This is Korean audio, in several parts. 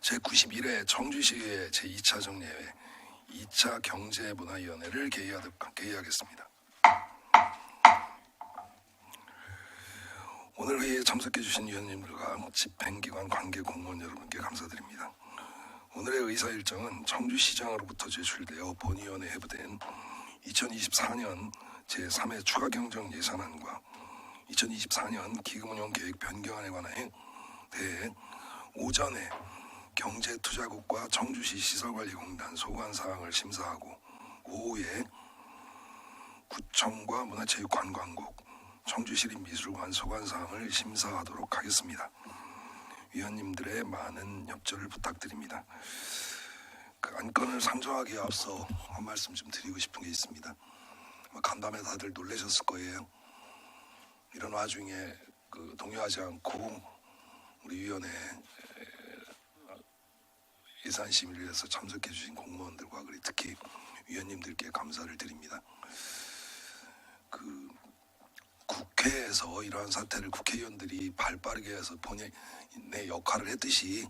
제91회 청주시의회 제2차 정례회 2차 경제문화위원회를 개의하겠습니다. 오늘 회의에 참석해 주신 위원님들과 집행기관 관계 공무원 여러분께 감사드립니다. 오늘의 의사 일정은 청주시장으로부터 제출되어 본위원회에 회부된 2024년 제3회 추가경정 예산안과 2024년 기금운용 계획 변경안에 관해 대해 오전에 경제투자국과 청주시 시설관리공단 소관사항을 심사하고 오후에 구청과 문화체육관광국, 청주시립미술관 소관사항을 심사하도록 하겠습니다. 위원님들의 많은 협조를 부탁드립니다. 그 안건을 상정하기에 앞서 한 말씀 좀 드리고 싶은 게 있습니다. 간담회 다들 놀라셨을 거예요. 이런 와중에 동요하지 않고 우리 위원회 예산심의를 위해서 참석해 주신 공무원들과 그리고 특히 위원님들께 감사를 드립니다. 국회에서 이러한 사태를 국회의원들이 발빠르게 해서 본연의 역할을 했듯이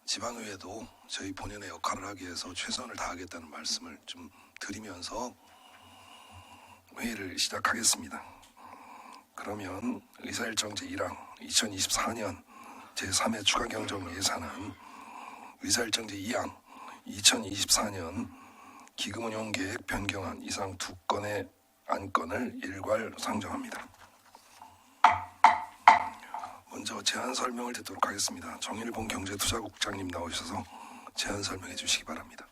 지방의회도 저희 본연의 역할을 하기 위해서 최선을 다하겠다는 말씀을 좀 드리면서 회의를 시작하겠습니다. 그러면 의사일정 제1항 2024년 제3회 추가경정 예산안, 의사일정 제2항 2024년 기금운용계획 변경안 이상 두 건의 안건을 일괄 상정합니다. 먼저 제안 설명을 듣도록 하겠습니다. 정일봉 경제투자국장님 나오셔서 제안 설명해 주시기 바랍니다.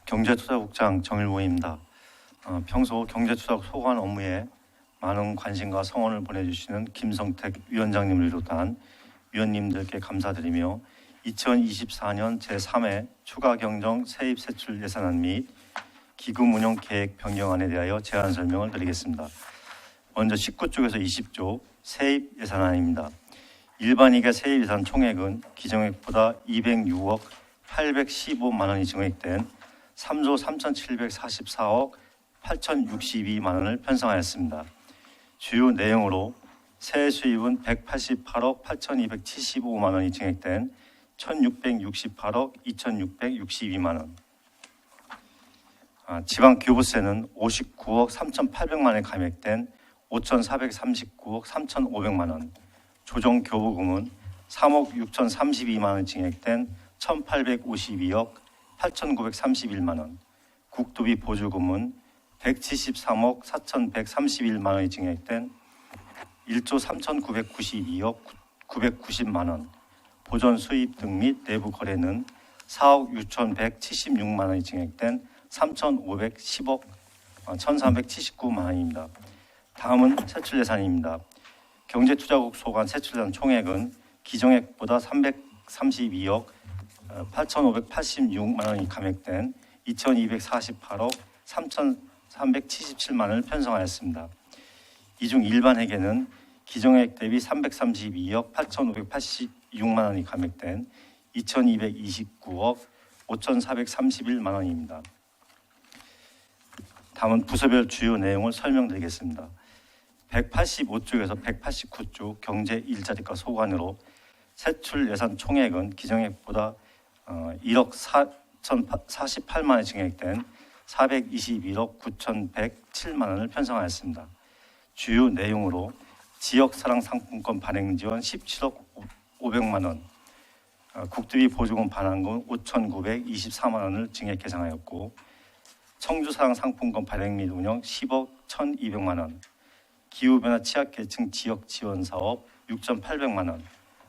경제투자국장 정일봉입니다. 평소 경제투자국 소관 업무에 많은 관심과 성원을 보내주시는 김성택 위원장님을 비롯한 위원님들께 감사드리며 2024년 제3회 추가경정 세입세출 예산안 및 기금운용계획 변경안에 대하여 제안 설명을 드리겠습니다. 먼저 19쪽에서 20쪽 세입 예산안입니다. 일반이익의 세입 예산 총액은 기정액보다 206억 815만 원이 증액된 3조 3,744억 8,062만 원을 편성하였습니다. 주요 내용으로 세액 수입은 188억 8,275만 원이 증액된 1,668억 2,662만 원. 지방교부세는 59억 3,800만 원이 감액된 5,439억 3,500만 원. 조정교부금은 3억 6,032만 원이 증액된 1,852억 8,931만 원. 국도비 보조금은 173억 4,131만 원이 증액된 1조 3,992억 990만 원. 보전 수입 등 및 내부 거래는 4억 6,176만 원이 증액된 3,510억 1,379만 원입니다. 다음은 세출 예산입니다. 경제투자국 소관 세출 예산 총액은 기정액보다 332억 8,586만 원이 감액된 2,248억 3,377만 원을 편성하였습니다. 이 중 일반회계는 기정액 대비 332억 8,586만 원이 감액된 2,229억 5,431만 원입니다. 다음은 부서별 주요 내용을 설명드리겠습니다. 185쪽에서 189쪽 경제 일자리과 소관으로 세출 예산 총액은 기정액보다 1억 4,048만 원이 증액된 421억 9,107만 원을 편성하였습니다. 주요 내용으로 지역사랑 상품권 발행 지원 17억 500만 원, 국도비 보조금 반환금 5,924만 원을 증액 계상하였고, 청주사랑 상품권 발행 및 운영 10억 1,200만 원, 기후변화 취약계층 지역 지원 사업 6,800만 원,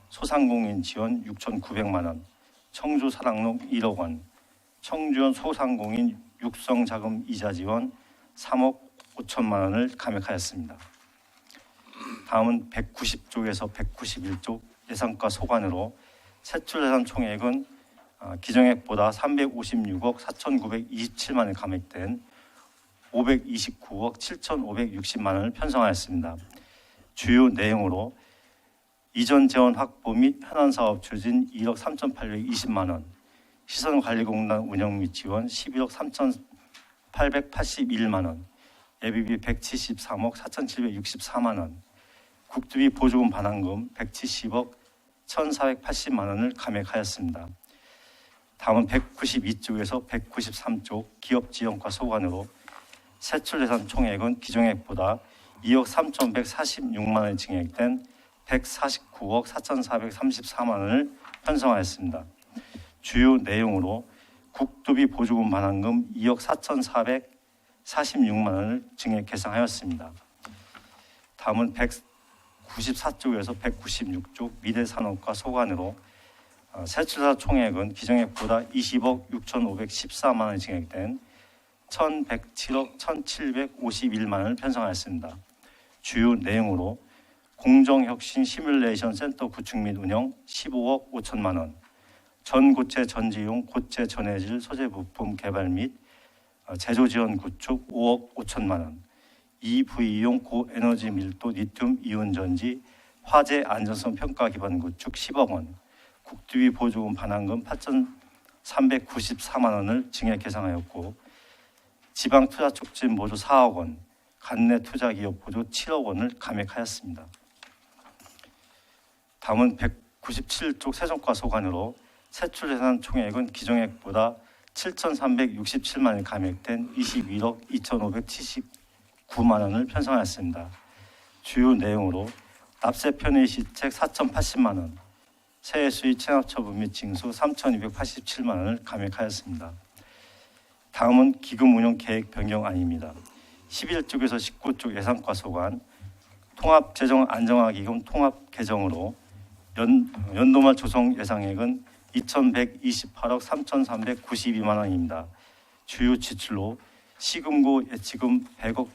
소상공인 지원 6,900만 원, 청주사랑로 1억 원, 청주현 소상공인 육성자금 이자 지원 3억 5천만 원을 감액하였습니다. 다음은 190쪽에서 191쪽 예산과 소관으로 세출 예산 총액은 기정액보다 356억 4,927만 원이 감액된 529억 7,560만 원을 편성하였습니다. 주요 내용으로 이전 재원 확보 및 현안 사업 추진 1억 3,820만 원, 시설관리공단 운영 및 지원 11억 881만 원, 예비비 173억 4,764만 원, 국두비 보조금 반환금 170억 1,480만 원을 감액하였습니다. 다음은 192쪽에서 193쪽 기업지원과 소관으로 세출예산 총액은 기존액보다 2억 3,146만 원이 증액된 149억 4,434만 원을 편성하였습니다. 주요 내용으로 국도비 보조금 반환금 2억 4,446만 원을 증액 계상하였습니다. 다음은 194쪽에서 196쪽 미래산업과 소관으로 세출사 총액은 기존액보다 20억 6,514만 원이 증액된 1,107억 1,751만 원을 편성하였습니다. 주요 내용으로 공정혁신 시뮬레이션 센터 구축 및 운영 15억 5천만 원, 전고체 전지용 고체 전해질 소재 부품 개발 및 제조 지원 구축 5억 5천만 원, EV용 고에너지 밀도 리튬 이온 전지 화재 안전성 평가 기반 구축 10억 원, 국두비 보조금 반환금 8,394만 원을 증액 계상하였고 지방 투자 촉진 보조 4억 원, 관내 투자 기업 보조 7억 원을 감액하였습니다. 다음은 197쪽 세정과 소관으로 세출 예산 총액은 기존액보다 7,367만 원이 감액된 21억 2,579만 원을 편성하였습니다. 주요 내용으로 납세 편의 시책 4,080만 원, 세액 수익 체납 처분 및 징수 3,287만 원을 감액하였습니다. 다음은 기금 운영 계획 변경안입니다. 11쪽에서 19쪽 예산과 소관 통합재정 안정화기금 통합 개정으로 연도말 조성 예상액은 2,128억 3,392만 원입니다. 주요 지출로 시금고 예치금 100억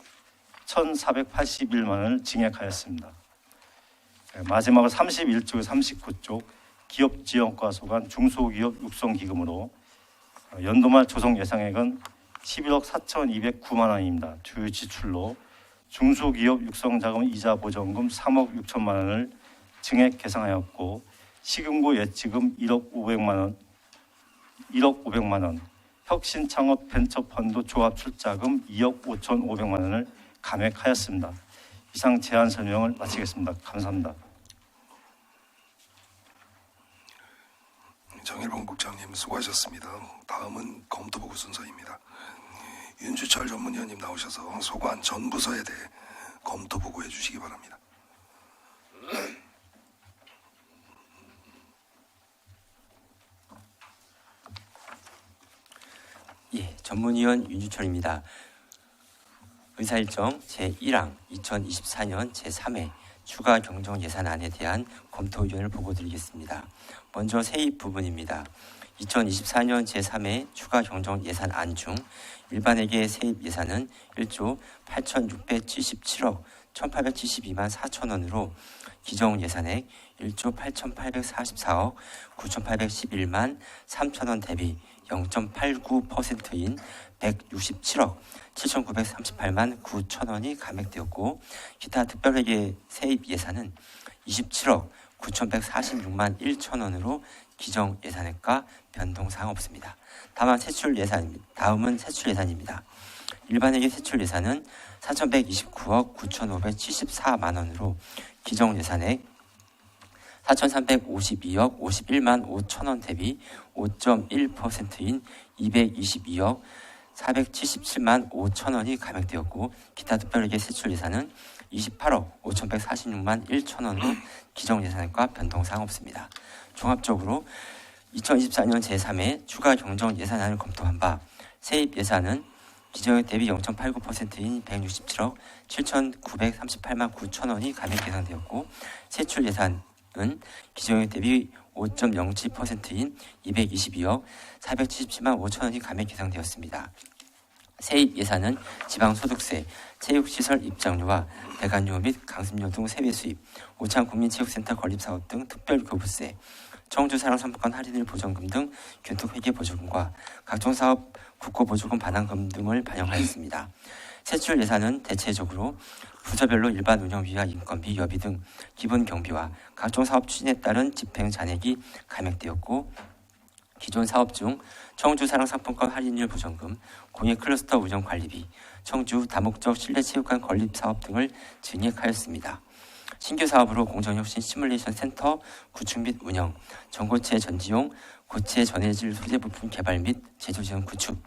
1,481만 원을 증액하였습니다. 마지막으로 31쪽에 39쪽 기업지원과 소관 중소기업 육성기금으로 연도말 조성 예상액은 11억 4,209만 원입니다. 주요 지출로 중소기업 육성자금 이자 보전금 3억 6천만 원을 증액 계상하였고 시금고 예치금 1억 500만 원, 혁신창업 벤처펀드 조합 출자금 2억 5,500만 원을 감액하였습니다. 이상 제안 설명을 마치겠습니다. 감사합니다. 정일봉 국장님 수고하셨습니다. 다음은 검토보고 순서입니다. 윤주철 전문위원님 나오셔서 소관 전 부서에 대해 검토보고해 주시기 바랍니다. 예, 전문위원 윤주철입니다. 의사일정 제1항 2024년 제3회 추가 경정 예산안에 대한 검토 의견을 보고드리겠습니다. 먼저 세입 부분입니다. 2024년 제3회 추가 경정 예산안 중 일반회계 세입 예산은 1조 8,677억 1,872만 4천 원으로 기정 예산액 1조 8,844억 9,811만 3천 원 대비 0.89%인 167억 7,938만 9천 원이 감액되었고 기타 특별회계 세입 예산은 27억 9,146만 1천 원으로 기정 예산액과 변동사항 없습니다. 다음은 세출 예산입니다. 일반회계 세출 예산은 4,129억 9,574만 원으로 기정 예산액 4,352억 51만 5천 원 대비 5.1%인 222억 477만 5천 원이 감액되었고 기타 특별회계 세출 예산은 28억 5,146만 1천 원으로 기정 예산액과 변동사항 없습니다. 종합적으로 2024년 제3회 추가 경정 예산안을 검토한 바 세입 예산은 기정액 대비 0.89%인 167억 7,938만 9천 원이 감액 계산되었고 세출 예산은 기정액 대비 5.07%인 222억 477만 5천 원이 감액 계산되었습니다. 세입 예산은 지방소득세, 체육시설 입장료와 배관료 및 강습료 등 세외 수입, 오창국민체육센터 건립사업 등 특별교부세, 청주사랑상품권 할인율 보전금 등 균등회계 보조금과 각종 사업 국고보조금 반환금 등을 반영하였습니다. 세출 예산은 대체적으로 부서별로 일반 운영비와 인건비, 여비 등 기본 경비와 각종 사업 추진에 따른 집행 잔액이 감액되었고 기존 사업 중 청주 사랑상품권 할인율 보전금, 공익 클러스터 운영 관리비, 청주 다목적 실내체육관 건립 사업 등을 증액하였습니다. 신규 사업으로 공정혁신 시뮬레이션 센터 구축 및 운영, 전고체 전지용, 고체 전해질 소재 부품 개발 및 제조 지원 구축,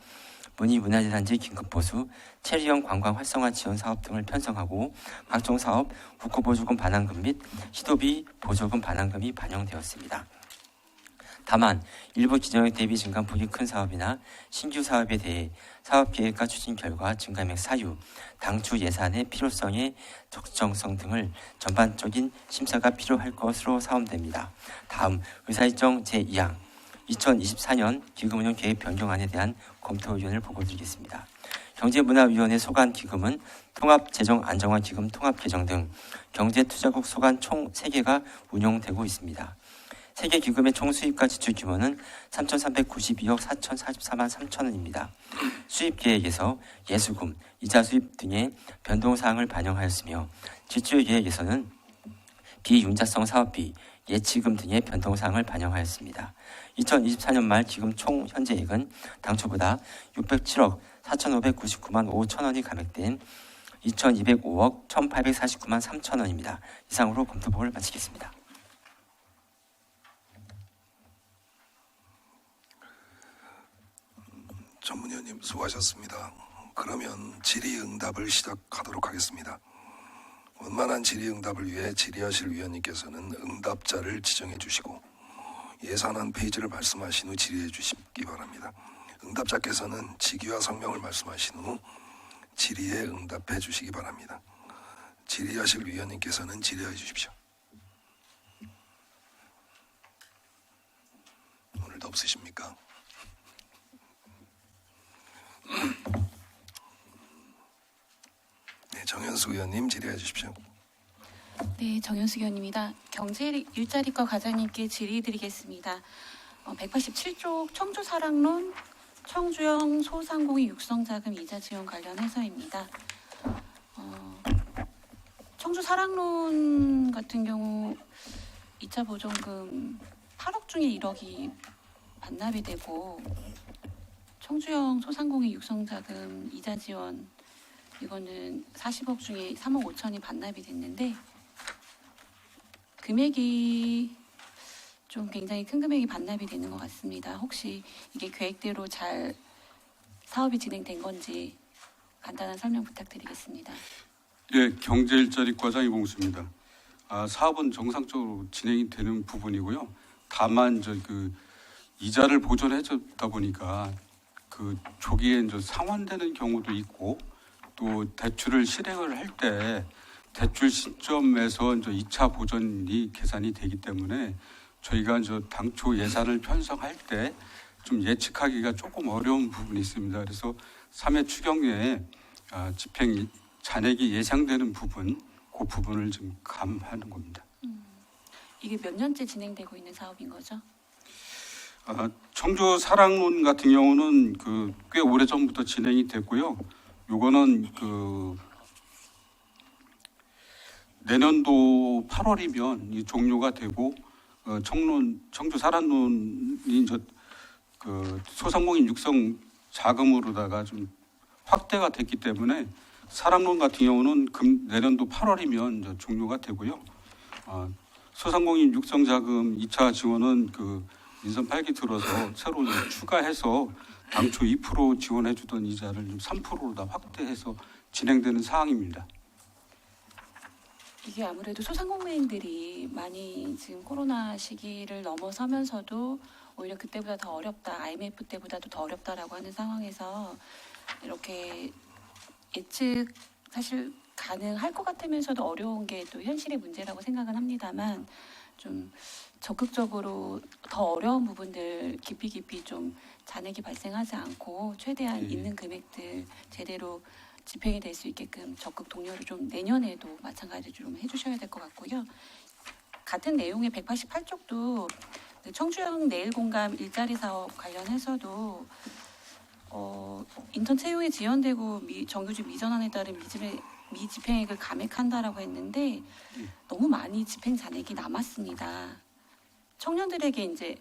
문화재단지 긴급 보수, 체리형 관광 활성화 지원 사업 등을 편성하고 각종 사업 국고보조금 반환금 및 시도비 보조금 반환금이 반영되었습니다. 다만 일부 기존액 대비 증감폭이 큰 사업이나 신규 사업에 대해 사업계획과 추진 결과 증감액 사유, 당초 예산의 필요성의 적정성 등을 전반적인 심사가 필요할 것으로 사업됩니다. 다음 의사일정 제2항 2024년 기금운용 계획 변경안에 대한 검토 의견을 보고드리겠습니다. 경제문화위원회 소관 기금은 통합재정안정화기금 통합개정 등 경제투자국 소관 총 3개가 운용되고 있습니다. 세계 기금의 총 수입과 지출 규모는 3,392억 4,044만 3천 원입니다. 수입 계획에서 예수금, 이자 수입 등의 변동사항을 반영하였으며 지출 계획에서는 비융자성 사업비, 예치금 등의 변동사항을 반영하였습니다. 2024년 말 기금 총 현재액은 당초보다 607억 4,599만 5천 원이 감액된 2,205억 1,849만 3천 원입니다. 이상으로 검토보고를 마치겠습니다. 전문위원님 수고하셨습니다. 그러면 질의응답을 시작하도록 하겠습니다. 원만한 질의응답을 위해 질의하실 위원님께서는 응답자를 지정해 주시고 예산안 페이지를 말씀하신 후 질의해 주시기 바랍니다. 응답자께서는 직위와 성명을 말씀하신 후 질의에 응답해 주시기 바랍니다. 질의하실 위원님께서는 질의해 주십시오. 오늘도 없으십니까? 네, 정현수 의원님 질의해 주십시오. 네, 정현수 의원입니다. 경제 일자리과 과장님께 질의드리겠습니다. 187조 청주 사랑론 청주형 소상공인 육성자금 이자 지원 관련해서입니다. 청주 사랑론 같은 경우 2차 보전금 8억 중에 1억이 반납이 되고 청주형 소상공인 육성자금 이자 지원 이거는 40억 중에 3억 5천이 반납이 됐는데 금액이 좀 굉장히 큰 금액이 반납이 되는 것 같습니다. 혹시 이게 계획대로 잘 사업이 진행된 건지 간단한 설명 부탁드리겠습니다. 예, 경제일자리과장 이봉수입니다. 사업은 정상적으로 진행이 되는 부분이고요. 다만 이자를 보존해줬다 보니까 그 조기에 상환되는 경우도 있고 또 대출을 실행을 할 때 대출 시점에서 2차 보전이 계산이 되기 때문에 저희가 당초 예산을 편성할 때 좀 예측하기가 조금 어려운 부분이 있습니다. 그래서 3회 추경에 집행 잔액이 예상되는 부분, 그 부분을 좀 감하는 겁니다. 이게 몇 년째 진행되고 있는 사업인 거죠? 청주 사랑론 같은 경우는 꽤 오래 전부터 진행이 됐고요. 요거는 내년도 8월이면 종료가 되고 청주 사랑론이 소상공인 육성 자금으로다가 좀 확대가 됐기 때문에 사랑론 같은 경우는 내년도 8월이면 종료가 되고요. 소상공인 육성 자금 2차 지원은 민선 8기 들어서 새로 추가해서 당초 2% 지원해주던 이자를 3%로 다 확대해서 진행되는 사항입니다. 이게 아무래도 소상공인들이 많이 지금 코로나 시기를 넘어서면서도 오히려 그때보다 더 어렵다, IMF 때보다도 더 어렵다라고 하는 상황에서 이렇게 예측 사실 가능할 것 같으면서도 어려운 게 또 현실의 문제라고 생각은 합니다만 좀 적극적으로 더 어려운 부분들 깊이 좀 잔액이 발생하지 않고 최대한 있는 금액들 제대로 집행이 될 수 있게끔 적극 독려를 좀 내년에도 마찬가지로 좀 해주셔야 될 것 같고요. 같은 내용의 188쪽도 청주형 내일공감 일자리 사업 관련해서도 인턴 채용에 지연되고 정규직 미전환에 따른 미집행액을 감액한다라고 했는데 너무 많이 집행 잔액이 남았습니다. 청년들에게 이제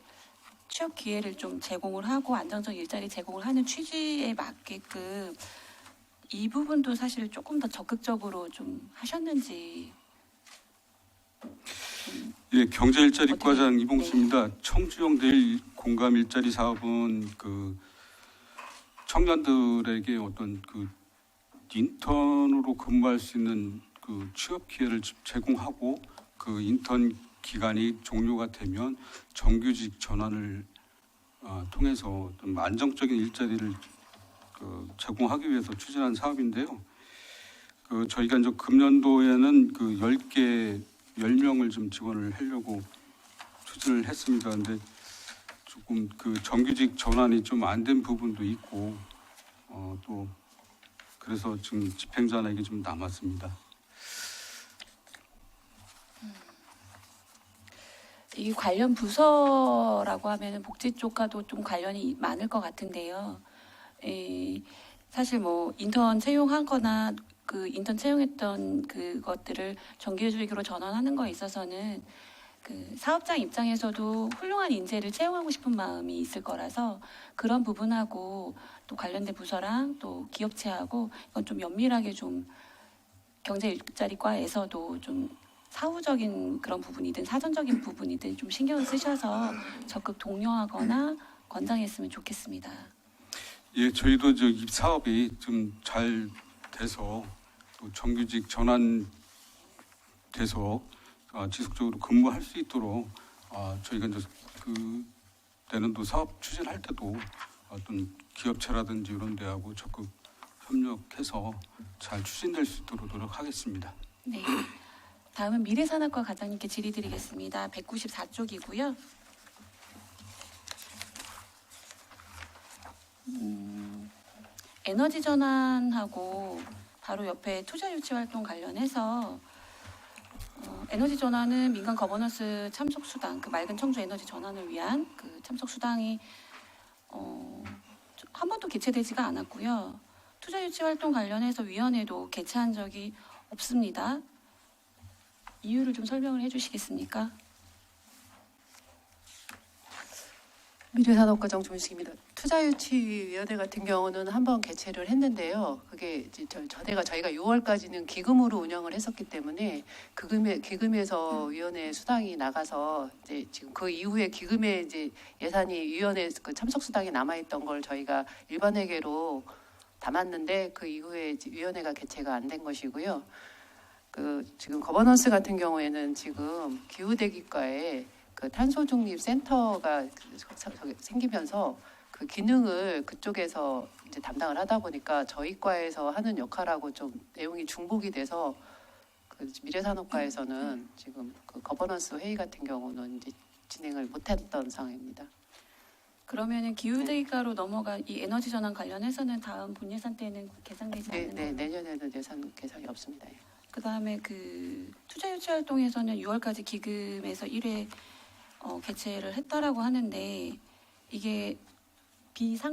취업 기회를 좀 제공을 하고 안정적 일자리 제공을 하는 취지에 맞게끔 이 부분도 사실 조금 더 적극적으로 좀 하셨는지. 예, 경제일자리과장 어떻게- 이봉수입니다. 청주형 내일 공감 일자리 사업은 그 청년들에게 어떤 그 인턴으로 근무할 수 있는 그 취업 기회를 제공하고 그 인턴 기간이 종료가 되면 정규직 전환을 통해서 좀 안정적인 일자리를 제공하기 위해서 추진한 사업인데요. 저희가 이제 금년도에는 10명을 좀 지원을 하려고 추진을 했습니다. 근데 조금 정규직 전환이 좀 안 된 부분도 있고 또 그래서 지금 집행자에게 좀 남았습니다. 이 관련 부서라고 하면 복지 쪽과도 좀 관련이 많을 것 같은데요. 사실 뭐 인턴 채용하거나 그 인턴 채용했던 그것들을 정규직으로 전환하는 거에 있어서는 그 사업장 입장에서도 훌륭한 인재를 채용하고 싶은 마음이 있을 거라서 그런 부분하고 또 관련된 부서랑 또 기업체하고 이건 좀 면밀하게 좀 경제일자리과에서도 좀 사후적인 그런 부분이든 사전적인 부분이든 좀 신경을 쓰셔서 적극 독려하거나 권장했으면 좋겠습니다. 예, 저희도 이 사업이 좀 잘 돼서 또 정규직 전환돼서 지속적으로 근무할 수 있도록 저희가 이제 내년도 사업 추진할 때도 어떤 기업체라든지 이런 데하고 적극 협력해서 잘 추진될 수 있도록 노력하겠습니다. 네. 다음은 미래산업과 과장님께 질의드리겠습니다. 194쪽이고요. 에너지 전환하고 바로 옆에 투자 유치 활동 관련해서 에너지 전환은 민간 거버넌스 참석 수당, 그 맑은 청주 에너지 전환을 위한 그 참석 수당이 한 번도 개최되지가 않았고요. 투자 유치 활동 관련해서 위원회도 개최한 적이 없습니다. 이유를 좀 설명을 해주시겠습니까? 미래산업과장 조민식입니다. 투자유치위원회 같은 경우는 한번 개최를 했는데요. 그게 이제 저희가 6월까지는 기금으로 운영을 했었기 때문에 기금에서 위원회 수당이 나가서 이제 지금 그 이후에 기금에 이제 예산이 위원회 그 참석 수당이 남아있던 걸 저희가 일반 회계로 담았는데 그 이후에 이제 위원회가 개최가 안 된 것이고요. 지금 거버넌스 같은 경우에는 지금 기후대기과에 그 탄소 중립 센터가 생기면서 그 기능을 그쪽에서 이제 담당을 하다 보니까 저희 과에서 하는 역할하고 좀 내용이 중복이 돼서 그 미래산업과에서는 지금 그 거버넌스 회의 같은 경우는 이제 진행을 못했던 상황입니다. 그러면은 기후대기과로 넘어간 이 에너지 전환 관련해서는 다음 본예산 때는 개상되지 않는 네, 건가요? 내년에는 예산 계산이 없습니다. 예. 그다음에 그 투자 유치 활동에서는 6월까지 기금에서 1회 개최를 했다라고 하는데 이게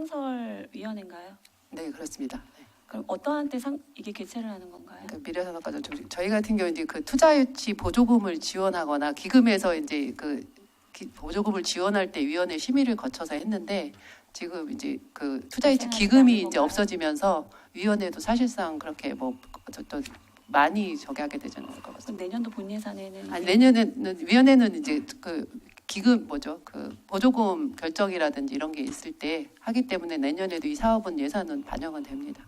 비상설위원회인가요? 네, 그렇습니다. 네. 그럼 어떠한 때 이게 개최를 하는 건가요? 그 미래산업과장 좀 저희 같은 경우 이제 그 투자유치 보조금을 지원하거나 기금에서 이제 보조금을 지원할 때 위원회 심의를 거쳐서 했는데 지금 이제 그 투자유치 기금이 이제 없어지면서 위원회도 사실상 그렇게 뭐 어떤 많이 저기 하게 되지 않을 것 그럼 같습니다. 내년도 본예산에는 아니 내년에는 위원회는 이제 그 기금 그 보조금 결정이라든지 이런 게 있을 때 하기 때문에 내년에도 이 사업은 예산은 반영은 됩니다.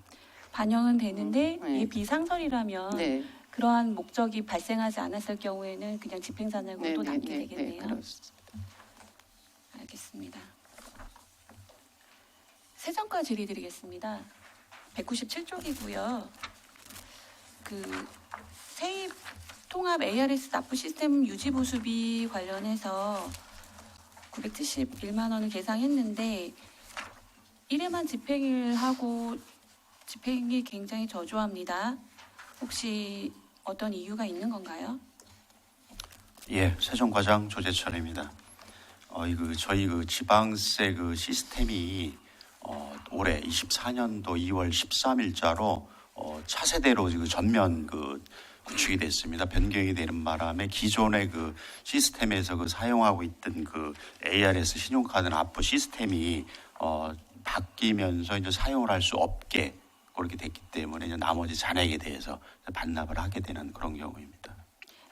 반영은 되는데 네. 이게 비상설이라면 네. 그러한 목적이 발생하지 않았을 경우에는 그냥 집행산업으로 또 남게 네, 되겠네요. 그렇습니다. 알겠습니다. 세정과 질의드리겠습니다. 197쪽이고요. 그 세입 통합 ARS 납부 시스템 유지 보수비 관련해서 971만 원을 계상했는데 1회만 집행을 하고 집행이 굉장히 저조합니다. 혹시 어떤 이유가 있는 건가요? 예, 세종과장 조재철입니다. 저희 지방세 시스템이 올해 24년도 2월 13일자로 차세대로 전면 구축이 됐습니다. 변경이 되는 바람에 기존의 그 시스템에서 그 사용하고 있던 그 ARS 신용카드 납부 시스템이 바뀌면서 이제 사용을 할 수 없게 그렇게 됐기 때문에 이제 나머지 잔액에 대해서 반납을 하게 되는 그런 경우입니다.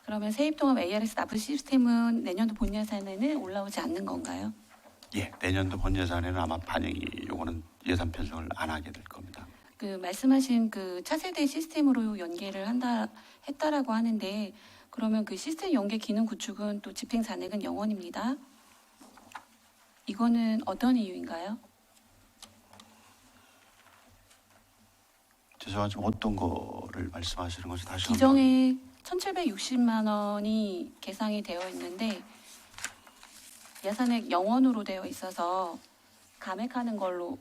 그러면 세입통합 ARS 납부 시스템은 내년도 본 예산에는 올라오지 않는 건가요? 예, 내년도 본 예산에는 아마 반영이 요거는 예산 편성을 안 하게 될 겁니다. 그 말씀하신 그 차세대 시스템으로 연계를 했다라고 하는데 그러면 그 시스템 연계 기능 구축은 또 집행 잔액은 0원입니다. 이거는 어떤 이유인가요? 죄송하지만 지금 어떤 거를 말씀하시는 건지 다시 한번. 기정에 1,760만 원이 계상이 되어 있는데 예산액 0원으로 되어 있어서 감액하는 걸로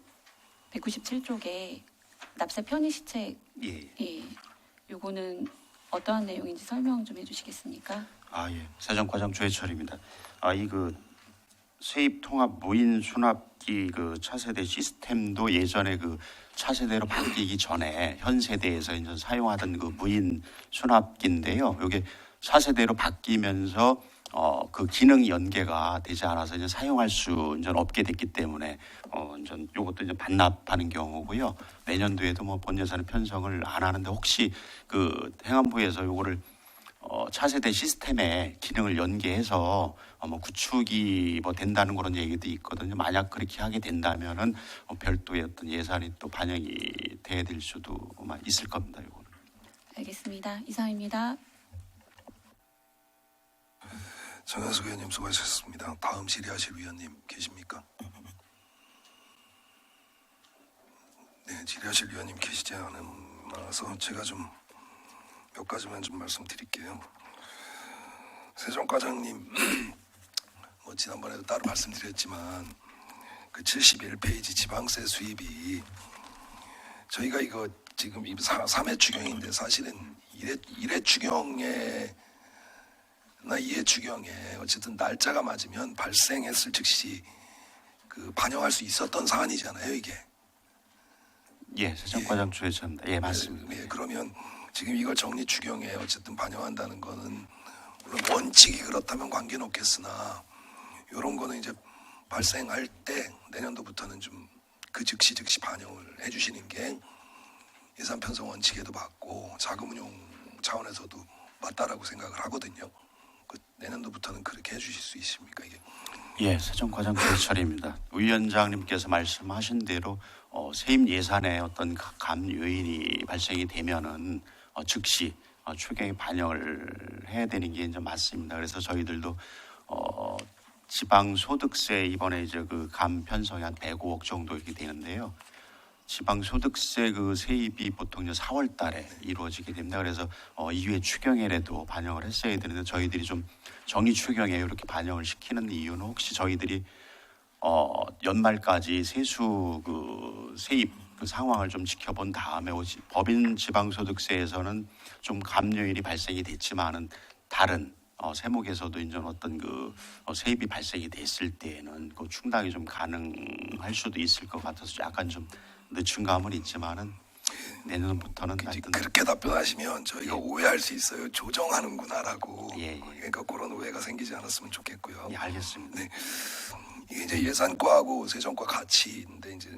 197쪽에 납세 편의 시책 예. 요거는 어떠한 내용인지 설명 좀 해주시겠습니까? 예. 세정과장 조혜철입니다. 이 그 세입 통합 무인 수납기 그 차세대 시스템도 예전에 그 차세대로 바뀌기 전에 현 세대에서 이제 사용하던 그 무인 수납기인데요. 이게 차세대로 바뀌면서 그 기능 연계가 되지 않아서 이제 사용할 수 이제 없게 됐기 때문에 이제 요것도 이제 반납하는 경우고요. 내년도에도 뭐 본 예산을 편성을 안 하는데 혹시 그 행안부에서 요거를 차세대 시스템에 기능을 연계해서 뭐 구축이 뭐 된다는 그런 얘기도 있거든요. 만약 그렇게 하게 된다면은 별도의 어떤 예산이 또 반영이 돼야 될 수도 있을 겁니다. 요거는. 알겠습니다. 이상입니다. 정현석 의원님 수고하셨습니다. 다음 질의하실 위원님 계십니까? 네, 질의하실 위원님 계시지 않아서 제가 좀 몇 가지만 좀 말씀드릴게요. 세정과장님, 뭐 지난번에도 따로 말씀드렸지만 그 71페이지 지방세 수입이 저희가 이거 지금 3회 추경인데 사실은 1회 추경에 나 2회 추경에 어쨌든 날짜가 맞으면 발생했을 즉시 그 반영할 수 있었던 사안이잖아요, 이게. 예, 세정과장 조혜철입니다. 예, 맞습니다. 네, 그러면 지금 이걸 정리 추경에 어쨌든 반영한다는 거는 물론 원칙이 그렇다면 관계는 없겠으나 이런 거는 이제 발생할 때 내년도부터는 좀 그 즉시 반영을 해주시는 게 예산 편성 원칙에도 맞고 자금 운용 차원에서도 맞다라고 생각을 하거든요. 그 내년도부터는 그렇게 해주실 수 있습니까 이게? 예, 세정과장 조혜철입니다. 위원장님께서 말씀하신 대로 세입 예산에 어떤 감 요인이 발생이 되면은 즉시 추경에 반영을 해야 되는 게 이제 맞습니다. 그래서 저희들도 지방소득세 이번에 이제 그 감 편성이 한 105억 정도 이렇게 되는데요. 지방소득세 그 세입이 보통 이제 4월 달에 이루어지게 됩니다. 그래서 이후에 추경에라도 반영을 했어야 되는데 저희들이 좀 정리 추경에 이렇게 반영을 시키는 이유는 혹시 저희들이 연말까지 세수 그 세입 그 상황을 좀 지켜본 다음에 법인 지방소득세에서는 좀 감요일이 발생이 됐지만은 다른 세목에서도 이제 어떤 그 세입이 발생이 됐을 때에는 그 충당이 좀 가능할 수도 있을 것 같아서 약간 좀 늦춘 감은 있지만은 내년부터는 하여튼 그렇게 답변하시면 저희가 예. 오해할 수 있어요. 조정하는구나라고. 예. 그러니까 그런 오해가 생기지 않았으면 좋겠고요. 예, 알겠습니다. 네. 이게 이제 예산과하고 세정과 같이 있는데 이제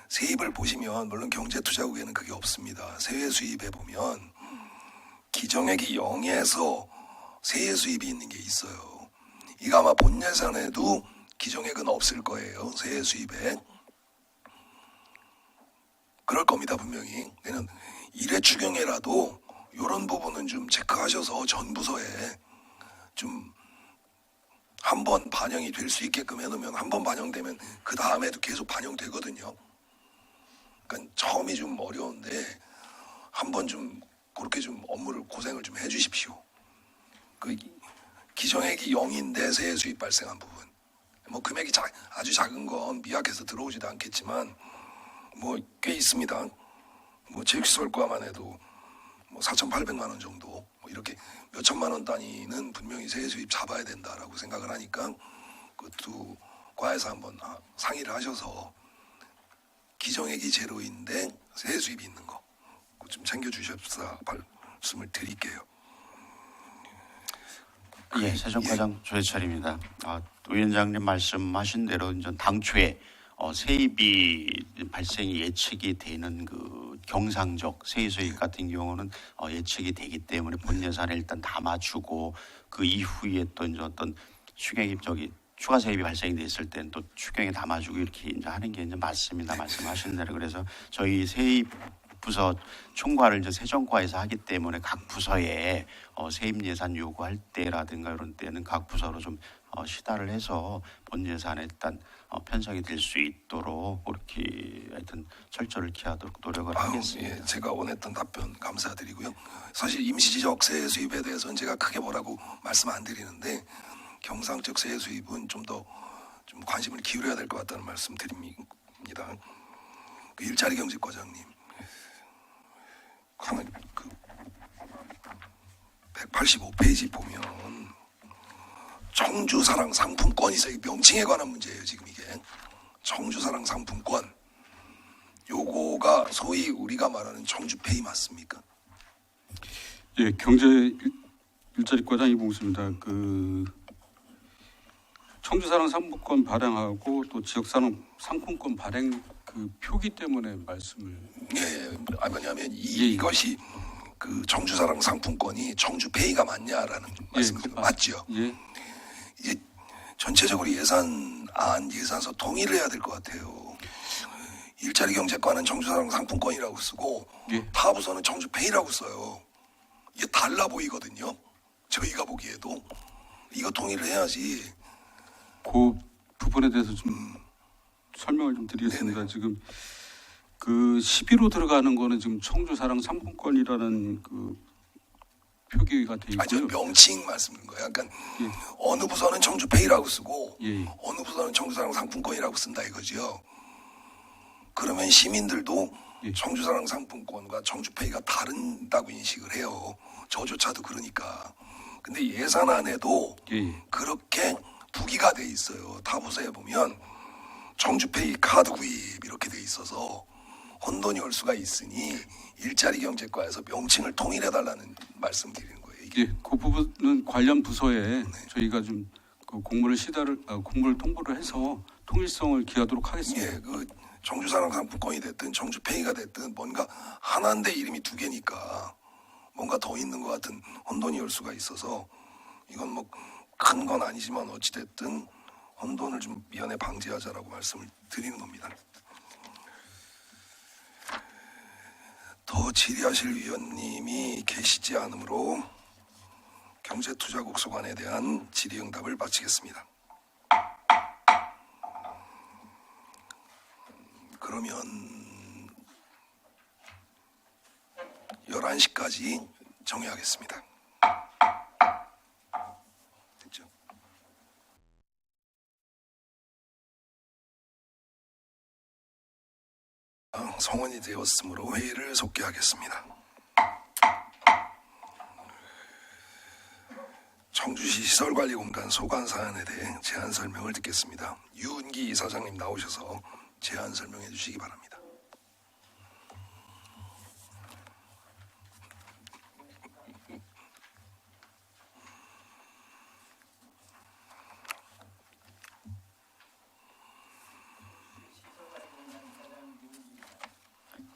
세입을 보시면 물론 경제투자국에는 그게 없습니다. 세외 수입에 보면 기정액이 0에서 세외 수입이 있는 게 있어요. 이거 아마 본 예산에도 기정액은 없을 거예요. 세외 수입에. 그럴 겁니다 분명히. 내년 1회 추경에라도 이런 부분은 좀 체크하셔서 전 부서에 좀 한번 반영이 될 수 있게끔 해놓으면 한 번 반영되면 그 다음에도 계속 반영되거든요. 그러니까 처음이 좀 어려운데 한번 좀 그렇게 좀 업무를 고생을 좀 해주십시오. 그 기정액이 0인데 세외 수입 발생한 부분, 뭐 금액이 아주 작은 건 미약해서 들어오지도 않겠지만 뭐 꽤 있습니다. 뭐 체육시설과만 해도 뭐 4,800만 원 정도 뭐 이렇게 몇 천만 원 단위는 분명히 세외 수입 잡아야 된다라고 생각을 하니까 그 두 과에서 한번 상의를 하셔서 기정액이 제로인데 세외 수입이 있는 거 좀 챙겨주십사 말씀을 드릴게요. 예, 세정과장 조혜철입니다. 위원장님 말씀하신 대로 이제 당초에 세입이 발생이 예측이 되는 그 경상적 세의 수익 같은 경우는 예측이 되기 때문에 본 예산에 일단 담아주고 그 이후에 또 이제 어떤 추경이 추가 세입이 발생이 됐을 때는 또 추경에 담아주고 이렇게 이제 하는 게 이제 맞습니다. 말씀하신 대로. 그래서 저희 세입 부서 총괄을 이제 세정과에서 하기 때문에 각 부서에 세입 예산 요구할 때라든가 이런 때는 각 부서로 좀 시달을 해서 본 예산에 일단 편성이 될 수 있도록 그렇게 하여튼 철저를 기하도록 노력을 하겠습니다. 예, 제가 원했던 답변 감사드리고요. 사실 임시적 세 수입에 대해서는 제가 크게 뭐라고 말씀 안 드리는데 경상적 세 수입은 좀 더 좀 관심을 기울여야 될 것 같다는 말씀 드립니다. 그 일자리 경제과장님, 가만 그 185페이지 보면 청주사랑 상품권이서 명칭에 관한 문제예요. 지금 이게 청주사랑 상품권 요거가 소위 우리가 말하는 청주페이 맞습니까? 예, 경제 일자리과장 이봉수입니다. 그 청주사랑 상품권 발행하고 또 지역산업 상품권 발행 그 표기 때문에 말씀을. 예, 왜냐하면 이것이 그 청주사랑 상품권이 청주페이가 맞냐라는 말씀입니다. 맞죠? 예. 이게 전체적으로 예산서 통일을 해야 될 것 같아요. 일자리 경제과는 청주사랑 상품권이라고 쓰고 예. 타 부서는 청주페이라고 써요. 이게 달라 보이거든요. 저희가 보기에도 이거 통일을 해야지. 그 부분에 대해서 좀 설명을 좀 드리겠습니다. 네네. 지금 그 11호 들어가는 거는 지금 청주사랑 상품권이라는 그 표기가 돼 저 있고요. 명칭 말씀인 거예요. 그러니까 예. 어느 부서는 청주페이라고 쓰고 예. 어느 부서는 청주사랑 상품권이라고 쓴다 이거죠. 그러면 시민들도 예. 청주사랑 상품권과 청주페이가 다른다고 인식을 해요. 저조차도 그러니까. 근데 예산안에도 예. 그렇게 부기가 돼 있어요. 타 부서에 보면 청주페이 카드 구입 이렇게 돼 있어서 혼돈이 올 수가 있으니 일자리 경제과에서 명칭을 통일해달라는 말씀 드리는 거예요. 이게. 예, 그 부분은 관련 부서에 저희가 좀 그 공문을 통보를 해서 통일성을 기하도록 하겠습니다. 예, 그 청주사랑 상품권이 됐든 청주페이가 됐든 뭔가 하나인데 이름이 두 개니까 뭔가 더 있는 것 같은 혼돈이 올 수가 있어서 이건 뭐 큰 건 아니지만 어찌됐든 혼돈을 좀 미연에 방지하자라고 말씀을 드리는 겁니다. 더 질의하실 위원님이 계시지 않으므로 경제투자국 소관에 대한 질의응답을 마치겠습니다. 그러면 11시까지 정해하겠습니다. 됐죠? 성원이 되었으므로 회의를 속개하겠습니다. 청주시 시설관리공단 소관 사안에 대해 제안 설명을 듣겠습니다. 유은기 이사장님 나오셔서 제안 설명해 주시기 바랍니다.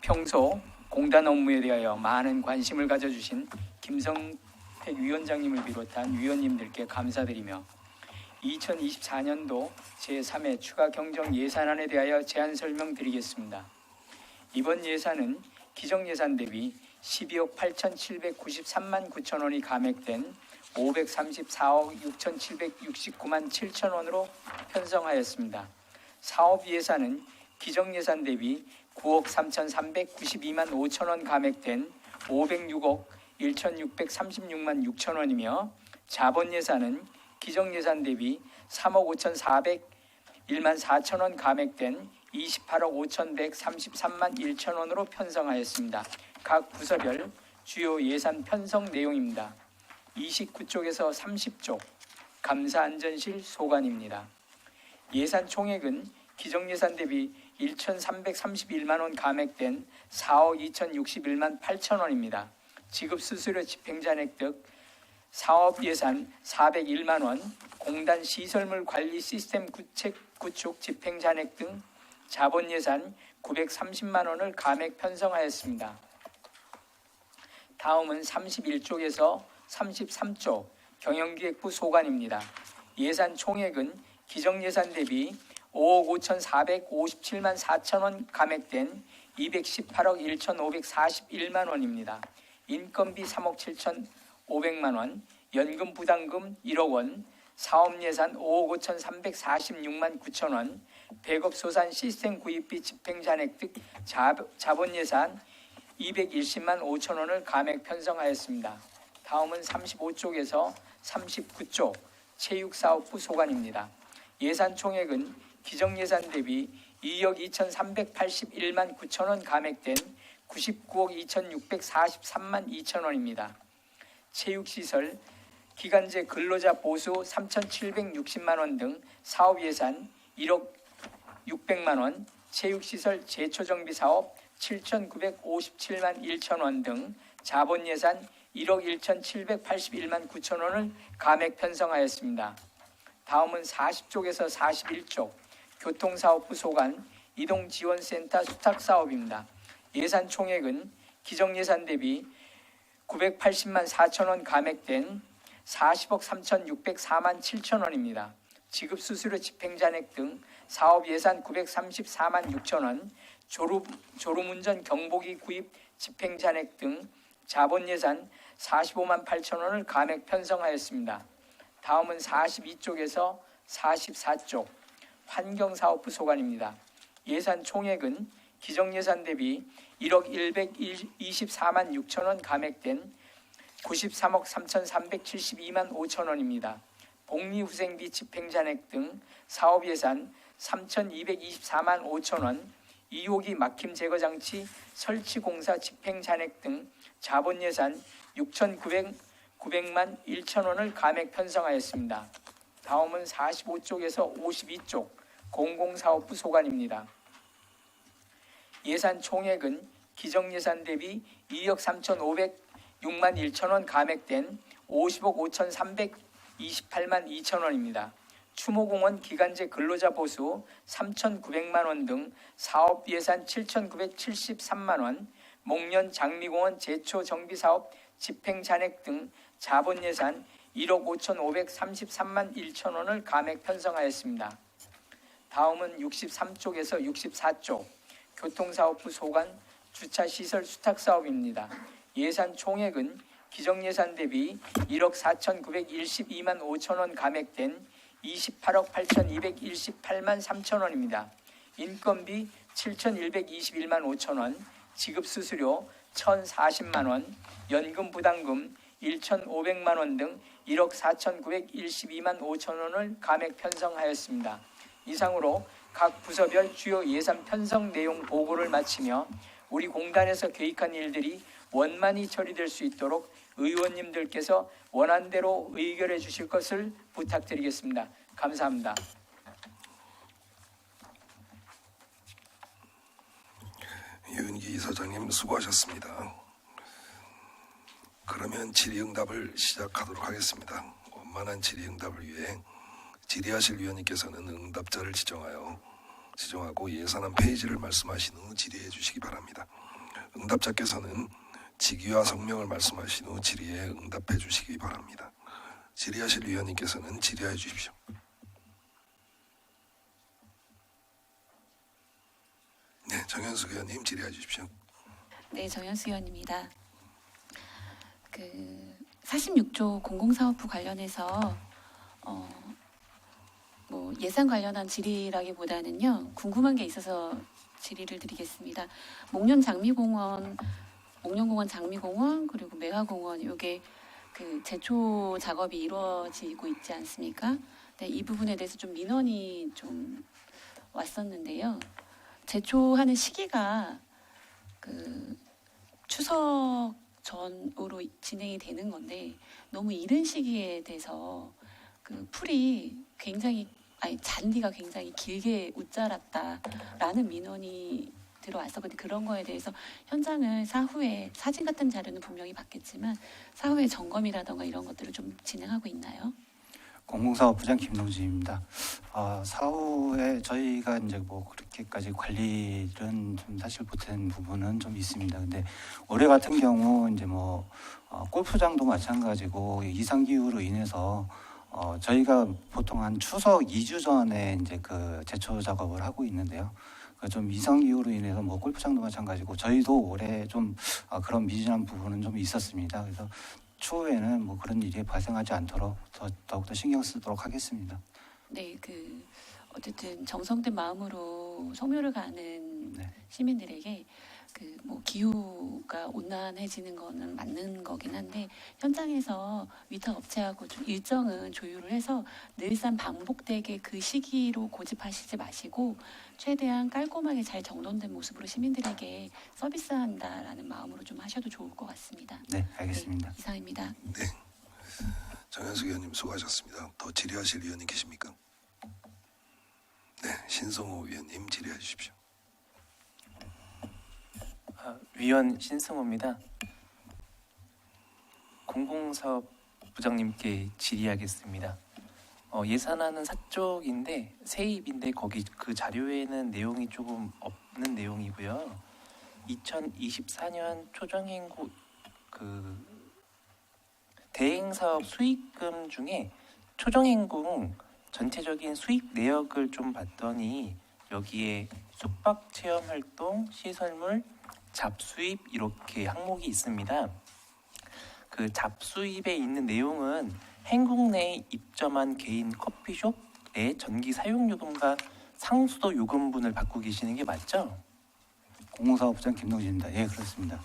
평소 공단 업무에 대하여 많은 관심을 가져주신 김성택 위원장님을 비롯한 위원님들께 감사드리며 2024년도 제3회 추가 경정 예산안에 대하여 제안 설명드리겠습니다. 이번 예산은 기정예산 대비 12억 8,793만 9천 원이 감액된 534억 6,769만 7천 원으로 편성하였습니다. 사업 예산은 기정예산 대비 9억 3,392만 5천 원 감액된 506억 1,636만 6천 원이며 자본 예산은 기정예산 대비 3억 5,401만 4천 원 감액된 28억 5,133만 1천 원으로 편성하였습니다. 각 부서별 주요 예산 편성 내용입니다. 29쪽에서 30쪽 감사안전실 소관입니다. 예산 총액은 기정예산 대비 1,331만 원 감액된 4억 2,061만 8천 원입니다. 지급수수료 집행잔액 등 사업 예산 401만 원, 공단 시설물 관리 시스템 구축 집행 잔액 등 자본 예산 930만 원을 감액 편성하였습니다. 다음은 31쪽에서 33쪽 경영기획부 소관입니다. 예산 총액은 기정예산 대비 5억 5,457만 4천 원 감액된 218억 1,541만 원입니다. 인건비 3억 7,500만 원, 연금 부담금 1억 원, 사업예산 5억 5,346만 9천 원, 백업소산 시스템 구입비 집행잔액 등 자본예산 210만 5천 원을 감액 편성하였습니다. 다음은 35쪽에서 39쪽 체육사업부 소관입니다. 예산 총액은 기정예산 대비 2억 2,381만 9천 원 감액된 99억 2,643만 2천 원입니다. 체육시설, 기간제 근로자 보수 3,760만 원 등 사업 예산 1억 600만 원, 체육시설 제초정비 사업 7,957만 1천 원 등 자본 예산 1억 1,781만 9천 원을 감액 편성하였습니다. 다음은 40쪽에서 41쪽 교통사업부 소관 이동지원센터 수탁사업입니다. 예산 총액은 기정예산 대비 980만 4천 원 감액된 40억 3,604만 7천 원입니다. 지급수수료 집행잔액 등 사업 예산 934만 6천 원, 졸음운전 경보기 구입 집행잔액 등 자본 예산 45만 8천 원을 감액 편성하였습니다. 다음은 42쪽에서 44쪽 환경사업부 소관입니다. 예산 총액은 기정예산 대비 1억 124만 6천 원 감액된 93억 3,372만 5천 원입니다. 복리후생비 집행잔액 등 사업 예산 3,224만 5천 원, 2호기 막힘 제거장치 설치공사 집행잔액 등 자본 예산 6,900만 1천 원을 감액 편성하였습니다. 다음은 45쪽에서 52쪽 공공사업부 소관입니다. 예산 총액은 기정예산 대비 2억 3,506만 1천 원 감액된 50억 5,328만 2천 원입니다. 추모공원 기간제 근로자 보수 3,900만 원 등 사업 예산 7,973만 원, 목련 장미공원 제초 정비 사업 집행 잔액 등 자본 예산 1억 5,533만 1천 원을 감액 편성하였습니다. 다음은 63쪽에서 64쪽 교통사업부 소관 주차시설 수탁사업입니다. 예산 총액은 기정예산 대비 1억 4,912만 5천 원 감액된 28억 8,218만 3천 원입니다. 인건비 7,121만 5천 원, 지급수수료 1,040만 원, 연금 부담금 1,500만 원 등 1억 4,912만 5천 원을 감액 편성하였습니다. 이상으로 각 부서별 주요 예산 편성 내용 보고를 마치며 우리 공단에서 계획한 일들이 원만히 처리될 수 있도록 의원님들께서 원안대로 의결해 주실 것을 부탁드리겠습니다. 감사합니다. 유은기 이사장님 수고하셨습니다. 그러면 질의응답을 시작하도록 하겠습니다. 원만한 질의응답을 위해 질의하실 위원님께서는 응답자를 지정하고 예산안 페이지를 말씀하신 후 질의해 주시기 바랍니다. 응답자께서는 직위와 성명을 말씀하신 후 질의에 응답해 주시기 바랍니다. 질의하실 위원님께서는 질의해 주십시오. 네, 정현숙 의원님 질의해 주십시오. 네, 정현수 의원입니다. 46조 공공사업부 관련해서 예산 관련한 질의라기보다는요, 궁금한 게 있어서 질의를 드리겠습니다. 목련 장미공원 그리고 매화공원 요게 제초 작업이 이루어지고 있지 않습니까? 네, 이 부분에 대해서 좀 민원이 좀 왔었는데요. 제초하는 시기가 추석 전으로 진행이 되는 건데 너무 이른 시기에 대해서 잔디가 굉장히 길게 웃자랐다라는 민원이 들어왔었거든요. 그런 거에 대해서 현장을 사후에 사진 같은 자료는 분명히 받겠지만 사후에 점검이라던가 이런 것들을 좀 진행하고 있나요? 공공사업부장 김동진입니다. 사후에 저희가 이제 뭐 그렇게까지 관리는 좀 사실 못한 부분은 좀 있습니다. 근데 올해 같은 경우 이제 뭐 골프장도 마찬가지고 이상 기후로 인해서 저희가 보통 한 추석 2주 전에 이제 그 제초 작업을 하고 있는데요. 좀 이상 기후로 인해서 뭐 골프장도 마찬가지고 저희도 올해 좀 그런 미진한 부분은 좀 있었습니다. 그래서 추후에는 뭐 그런 일이 발생하지 않도록 더욱더 신경 쓰도록 하겠습니다. 네, 어쨌든 정성된 마음으로 성묘를 가는 네. 시민들에게 뭐 기후가 온난해지는 거는 맞는 거긴 한데 현장에서 위탁 업체하고 좀 일정은 조율을 해서 늘상 반복되게 그 시기로 고집하시지 마시고 최대한 깔끔하게 잘 정돈된 모습으로 시민들에게 서비스한다라는 마음으로 좀 하셔도 좋을 것 같습니다. 네, 알겠습니다. 네, 이상입니다. 네. 정현숙 의원님 수고하셨습니다. 더 질의하실 의원님 계십니까? 네, 신성호 의원님 질의해 주십시오. 위원 신승호입니다. 공공사업부장님께 질의하겠습니다. 예산안은 사쪽인데 세입인데 거기 그 자료에는 내용이 조금 없는 내용이고요. 2024년 초정행구 그 대행사업 수익금 중에 초정행궁 전체적인 수익 내역을 좀 봤더니 여기에 숙박체험활동, 시설물, 잡수입 이렇게 항목이 있습니다. 그 잡수입에 있는 내용은 행궁 내에 입점한 개인 커피숍의 전기 사용요금과 상수도 요금분을 받고 계시는 게 맞죠? 공공사업부장 김동진입니다. 예, 그렇습니다.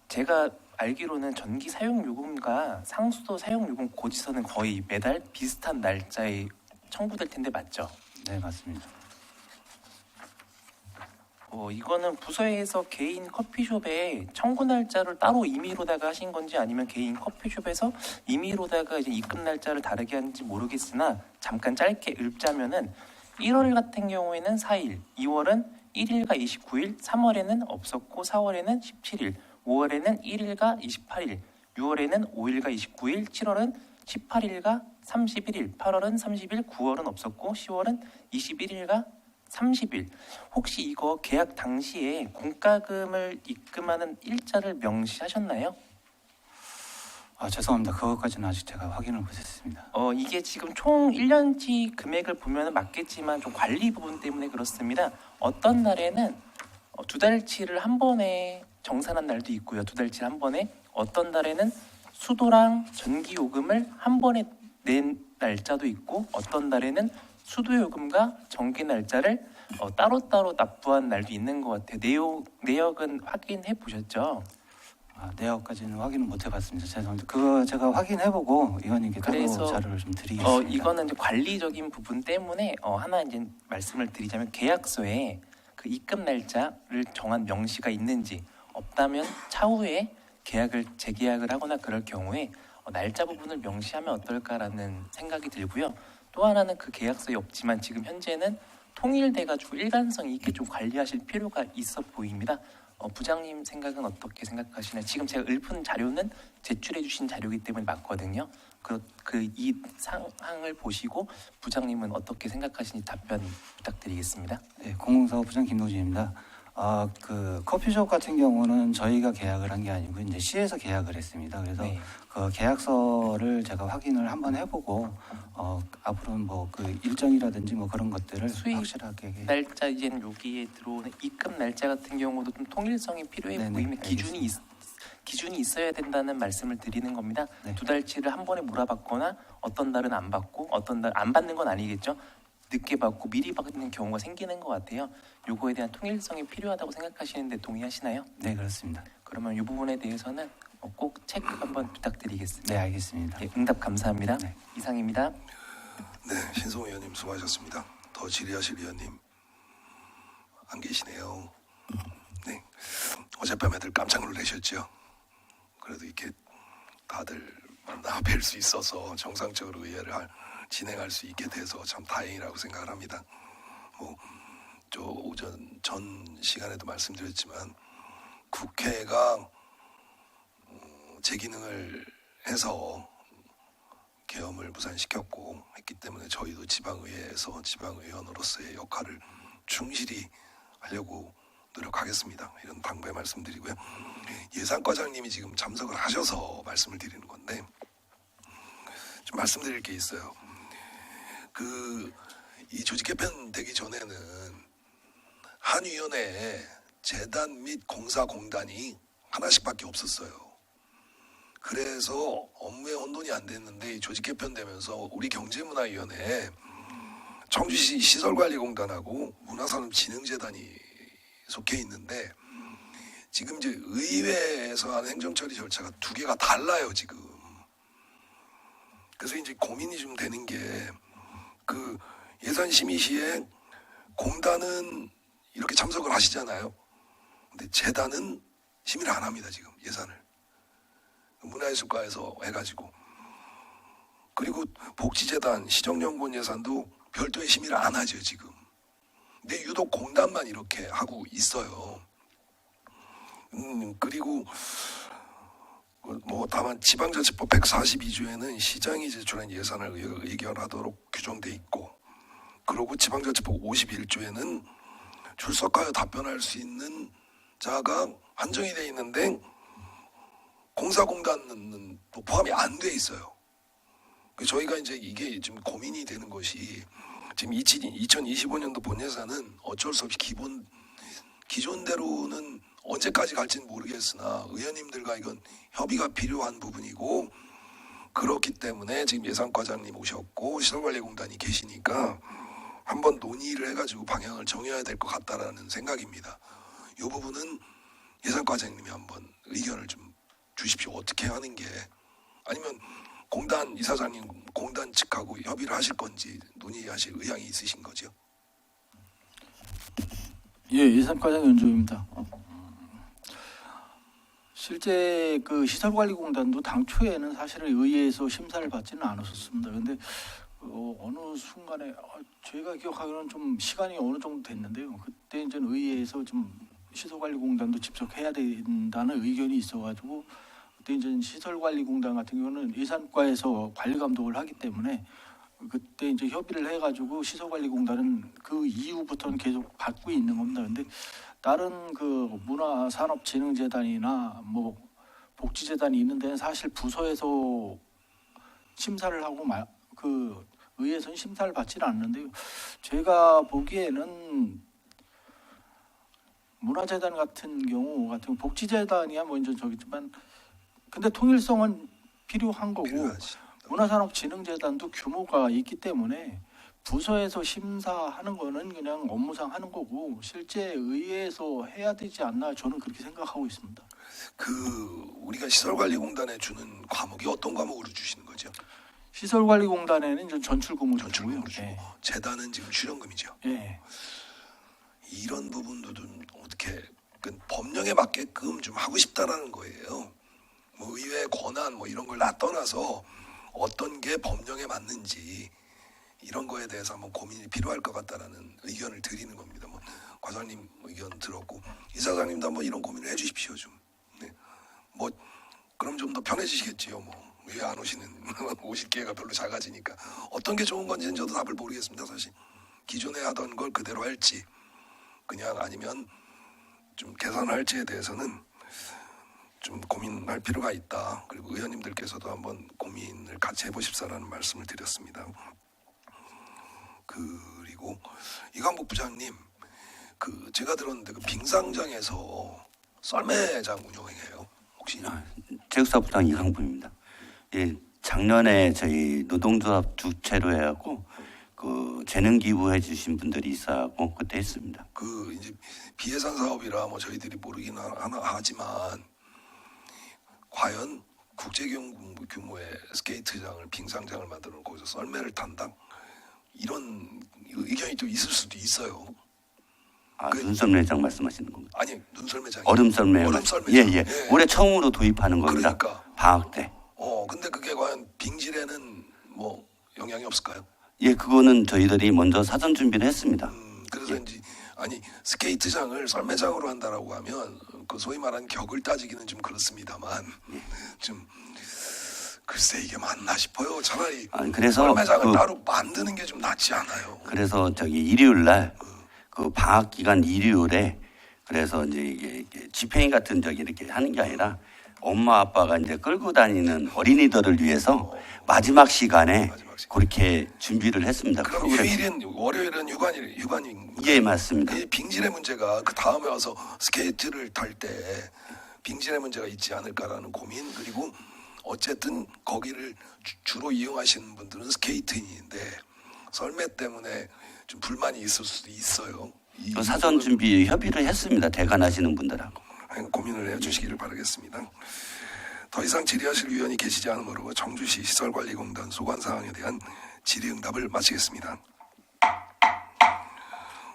제가 알기로는 전기 사용요금과 상수도 사용요금 고지서는 거의 매달 비슷한 날짜에 청구될 텐데 맞죠? 네, 맞습니다. 이거는 부서에서 개인 커피숍에 청구 날짜를 따로 임의로다가 하신 건지 아니면 개인 커피숍에서 임의로다가 이제 입금 날짜를 다르게 하는지 모르겠으나 잠깐 짧게 읊자면은 1월 같은 경우에는 4일, 2월은 1일과 29일, 3월에는 없었고 4월에는 17일, 5월에는 1일과 28일, 6월에는 5일과 29일, 7월은 18일과 31일, 8월은 30일, 9월은 없었고 10월은 21일과 30일. 혹시 이거 계약 당시에 공과금을 입금하는 일자를 명시하셨나요? 죄송합니다. 그것까지는 아직 제가 확인을 못했습니다. 이게 지금 총 1년치 금액을 보면 맞겠지만 좀 관리 부분 때문에 그렇습니다. 어떤 날에는 두 달치를 한 번에 정산한 날도 있고요. 두 달치를 한 번에 어떤 날에는 수도랑 전기요금을 한 번에 낸 날짜도 있고 어떤 날에는 수도요금과 전기 날짜를 따로따로 납부한 날도 있는 것 같아요. 내역은 확인해 보셨죠? 내역까지는 확인을 못 해봤습니다. 죄송합니다. 그거 제가 확인해보고 의원님께 따로 그래서, 자료를 좀 드리겠습니다. 이거는 이제 관리적인 부분 때문에 하나 이제 말씀을 드리자면 계약서에 그 입금 날짜를 정한 명시가 있는지 없다면 차후에 계약을 재계약을 하거나 그럴 경우에 날짜 부분을 명시하면 어떨까라는 생각이 들고요. 또 하나는 그 계약서에 없지만 지금 현재는 통일돼가지고 일관성 있게 좀 관리하실 필요가 있어 보입니다. 부장님 생각은 어떻게 생각하시나요? 지금 제가 읊은 자료는 제출해 주신 자료이기 때문에 맞거든요. 이 상황을 보시고 부장님은 어떻게 생각하시는지 답변 부탁드리겠습니다. 네, 공공사업부장 김동진입니다. 그 커피숍 같은 경우는 저희가 계약을 한 게 아니고 이제 시에서 계약을 했습니다. 그래서 네. 그 계약서를 제가 확인을 한번 해보고 앞으로는 뭐 그 일정이라든지 뭐 그런 것들을 수익 확실하게 날짜 이제는 여기에 들어오는 입금 날짜 같은 경우도 좀 통일성이 필요해 네네, 보이면 기준이 있어야 된다는 말씀을 드리는 겁니다. 네. 두 달치를 한 번에 몰아받거나 어떤 달은 안 받고 어떤 달 안 받는 건 아니겠죠. 늦게 받고 미리 받는 경우가 생기는 것 같아요. 요거에 대한 통일성이 필요하다고 생각하시는데 동의하시나요? 네, 그렇습니다. 그러면 이 부분에 대해서는 꼭 체크 한번 부탁드리겠습니다. 네, 알겠습니다. 네, 응답 감사합니다. 네. 이상입니다. 네, 신성호 의원님 수고하셨습니다. 더 질의하실 의원님 안 계시네요. 네, 어젯밤에들 깜짝 놀라셨죠? 그래도 이렇게 다들 만나 뵐 수 있어서 정상적으로 의회를 진행할 수 있게 돼서 참 다행이라고 생각을 합니다. 저 오전 전 시간에도 말씀드렸지만 국회가 제 기능을 해서 계엄을 무산시켰고 했기 때문에 저희도 지방의회에서 지방의원으로서의 역할을 충실히 하려고 노력하겠습니다. 이런 당부의 말씀드리고요. 예산과장님이 지금 참석을 하셔서 말씀을 드리는 건데 좀 말씀드릴 게 있어요. 이 조직 개편 되기 전에는 한 위원회에 재단 및 공사공단이 하나씩밖에 없었어요. 그래서 업무에 혼돈이 안 됐는데 이 조직 개편되면서 우리 경제문화위원회에 청주시 시설관리공단하고 문화산업진흥재단이 속해 있는데 지금 이제 의회에서 하는 행정처리 절차가 두 개가 달라요 지금. 그래서 이제 고민이 좀 되는 게 그 예산심의 시에 공단은 이렇게 참석을 하시잖아요. 근데 재단은 심의를 안 합니다 지금 예산을. 문화예술과에서 해가지고. 그리고 복지재단, 시정연구원 예산도 별도의 심의를 안 하죠 지금. 근데 유독 공단만 이렇게 하고 있어요. 그리고 뭐 다만 지방자치법 142조에는 시장이 제출한 예산을 의결하도록 규정돼 있고, 그리고 지방자치법 51조에는 출석하여 답변할 수 있는 자가 한정이 돼 있는데 공사공단은 또 포함이 안 돼 있어요. 저희가 이제 이게 지금 고민이 되는 것이 지금 2025년도 본 예산은 어쩔 수 없이 기존대로는 언제까지 갈지는 모르겠으나 의원님들과 이건 협의가 필요한 부분이고, 그렇기 때문에 지금 예산과장님 오셨고 시설관리공단이 계시니까 한번 논의를 해가지고 방향을 정해야 될 것 같다라는 생각입니다. 이 부분은 예산과장님이 한번 의견을 좀 주십시오. 어떻게 하는 게, 아니면 공단 이사장님 공단 측하고 협의를 하실 건지 논의하실 의향이 있으신 거죠? 예, 예산과장 연조입니다. 실제 그 시설관리공단도 당초에는 사실은 의회에서 심사를 받지는 않았었습니다. 그런데 어느 순간에 저희가 기억하기로는 좀 시간이 어느 정도 됐는데요. 그때 이제 의회에서 좀 시설관리공단도 직접 해야 된다는 의견이 있어가지고 그때 이제 시설관리공단 같은 경우는 예산과에서 관리 감독을 하기 때문에 그때 이제 협의를 해가지고 시설관리공단은 그 이후부터는 계속 받고 있는 겁니다. 근데 다른 그 문화산업진흥재단이나 뭐 복지재단이 있는 데는 사실 부서에서 심사를 하고 그 의회에서는 심사를 받지는 않는데요. 제가 보기에는 문화재단 같은 경우 복지재단이야 뭐 이제 저기지만 근데 통일성은 필요한 거고 필요하지. 문화산업진흥재단도 규모가 있기 때문에 부서에서 심사하는 거는 그냥 업무상 하는 거고 실제 의회에서 해야 되지 않나 저는 그렇게 생각하고 있습니다. 우리가 시설관리공단에 주는 과목이 어떤 과목으로 주시는 거죠? 시설관리공단에는 이제 전출금을 전출금으로 주고요. 주고 예. 재단은 지금 출연금이죠. 예. 이런 부분도 좀 어떻게 법령에 맞게끔 좀 하고 싶다라는 거예요. 뭐 의회 권한 뭐 이런 걸 다 떠나서 어떤 게 법령에 맞는지 이런 거에 대해서 한번 고민이 필요할 것 같다라는 의견을 드리는 겁니다. 뭐 과장님 의견 들었고 이사장님도 한번 이런 고민을 해주십시오 좀. 네. 뭐 그럼 좀 더 편해지시겠지요. 뭐 왜 안 오시는 오실 기회가 별로 작아지니까 어떤 게 좋은 건지는 저도 답을 모르겠습니다. 사실 기존에 하던 걸 그대로 할지 그냥 아니면 좀 개선할지에 대해서는 좀 고민할 필요가 있다. 그리고 의원님들께서도 한번 고민을 같이 해보십사라는 말씀을 드렸습니다. 그리고 이광복 부장님, 제가 들었는데 그 빙상장에서 썰매장 운영해요. 혹시? 체육사업부장 이광부입니다. 예, 작년에 저희 노동조합 주최로 해갖고 그 재능 기부해 주신 분들이 있어갖고 그때 했습니다. 이제 비예산 사업이라 뭐 저희들이 모르긴 하지만 과연 국제 규모의 스케이트장을 빙상장을 만들어 거기서 썰매를 탄다? 이런 의견이 좀 있을 수도 있어요. 눈썰매장 말씀하시는 겁니다. 아니 눈썰매장. 얼음썰매요. 얼음썰매장. 예. 올해 처음으로 도입하는 겁니다. 그러니까. 방학 때. 근데 그게 과연 빙질에는 뭐 영향이 없을까요? 예, 그거는 저희들이 먼저 사전 준비를 했습니다. 그래서 예. 이제 아니 스케이트장을 썰매장으로 한다라고 하면 그 소위 말하는 격을 따지기는 좀 그렇습니다만 좀 글쎄 이게 맞나 싶어요. 차라리 아니, 그래서 썰매장을 따로 만드는 게 좀 낫지 않아요? 그래서 저기 일요일 날 그 방학 기간 일요일에 그래서 이제 이게 집행위 같은 저기 이렇게 하는 게 아니라 엄마 아빠가 이제 끌고 다니는 어린이들을 위해서 마지막 시간에 그렇게 준비를 했습니다. 그럼 휴일인 월요일은 휴관인 예, 맞습니다. 이 빙진의 문제가 그 다음에 와서 스케이트를 탈 때 빙진의 문제가 있지 않을까라는 고민, 그리고 어쨌든 거기를 주로 이용하시는 분들은 스케이트인인데 썰매 때문에 좀 불만이 있을 수도 있어요. 그 사전 준비 협의를 했습니다. 대관하시는 분들하고. 고민을 해주시기를 바라겠습니다. 더 이상 질의하실 위원이 계시지 않으므로 청주시 시설관리공단 소관 사항에 대한 질의응답을 마치겠습니다.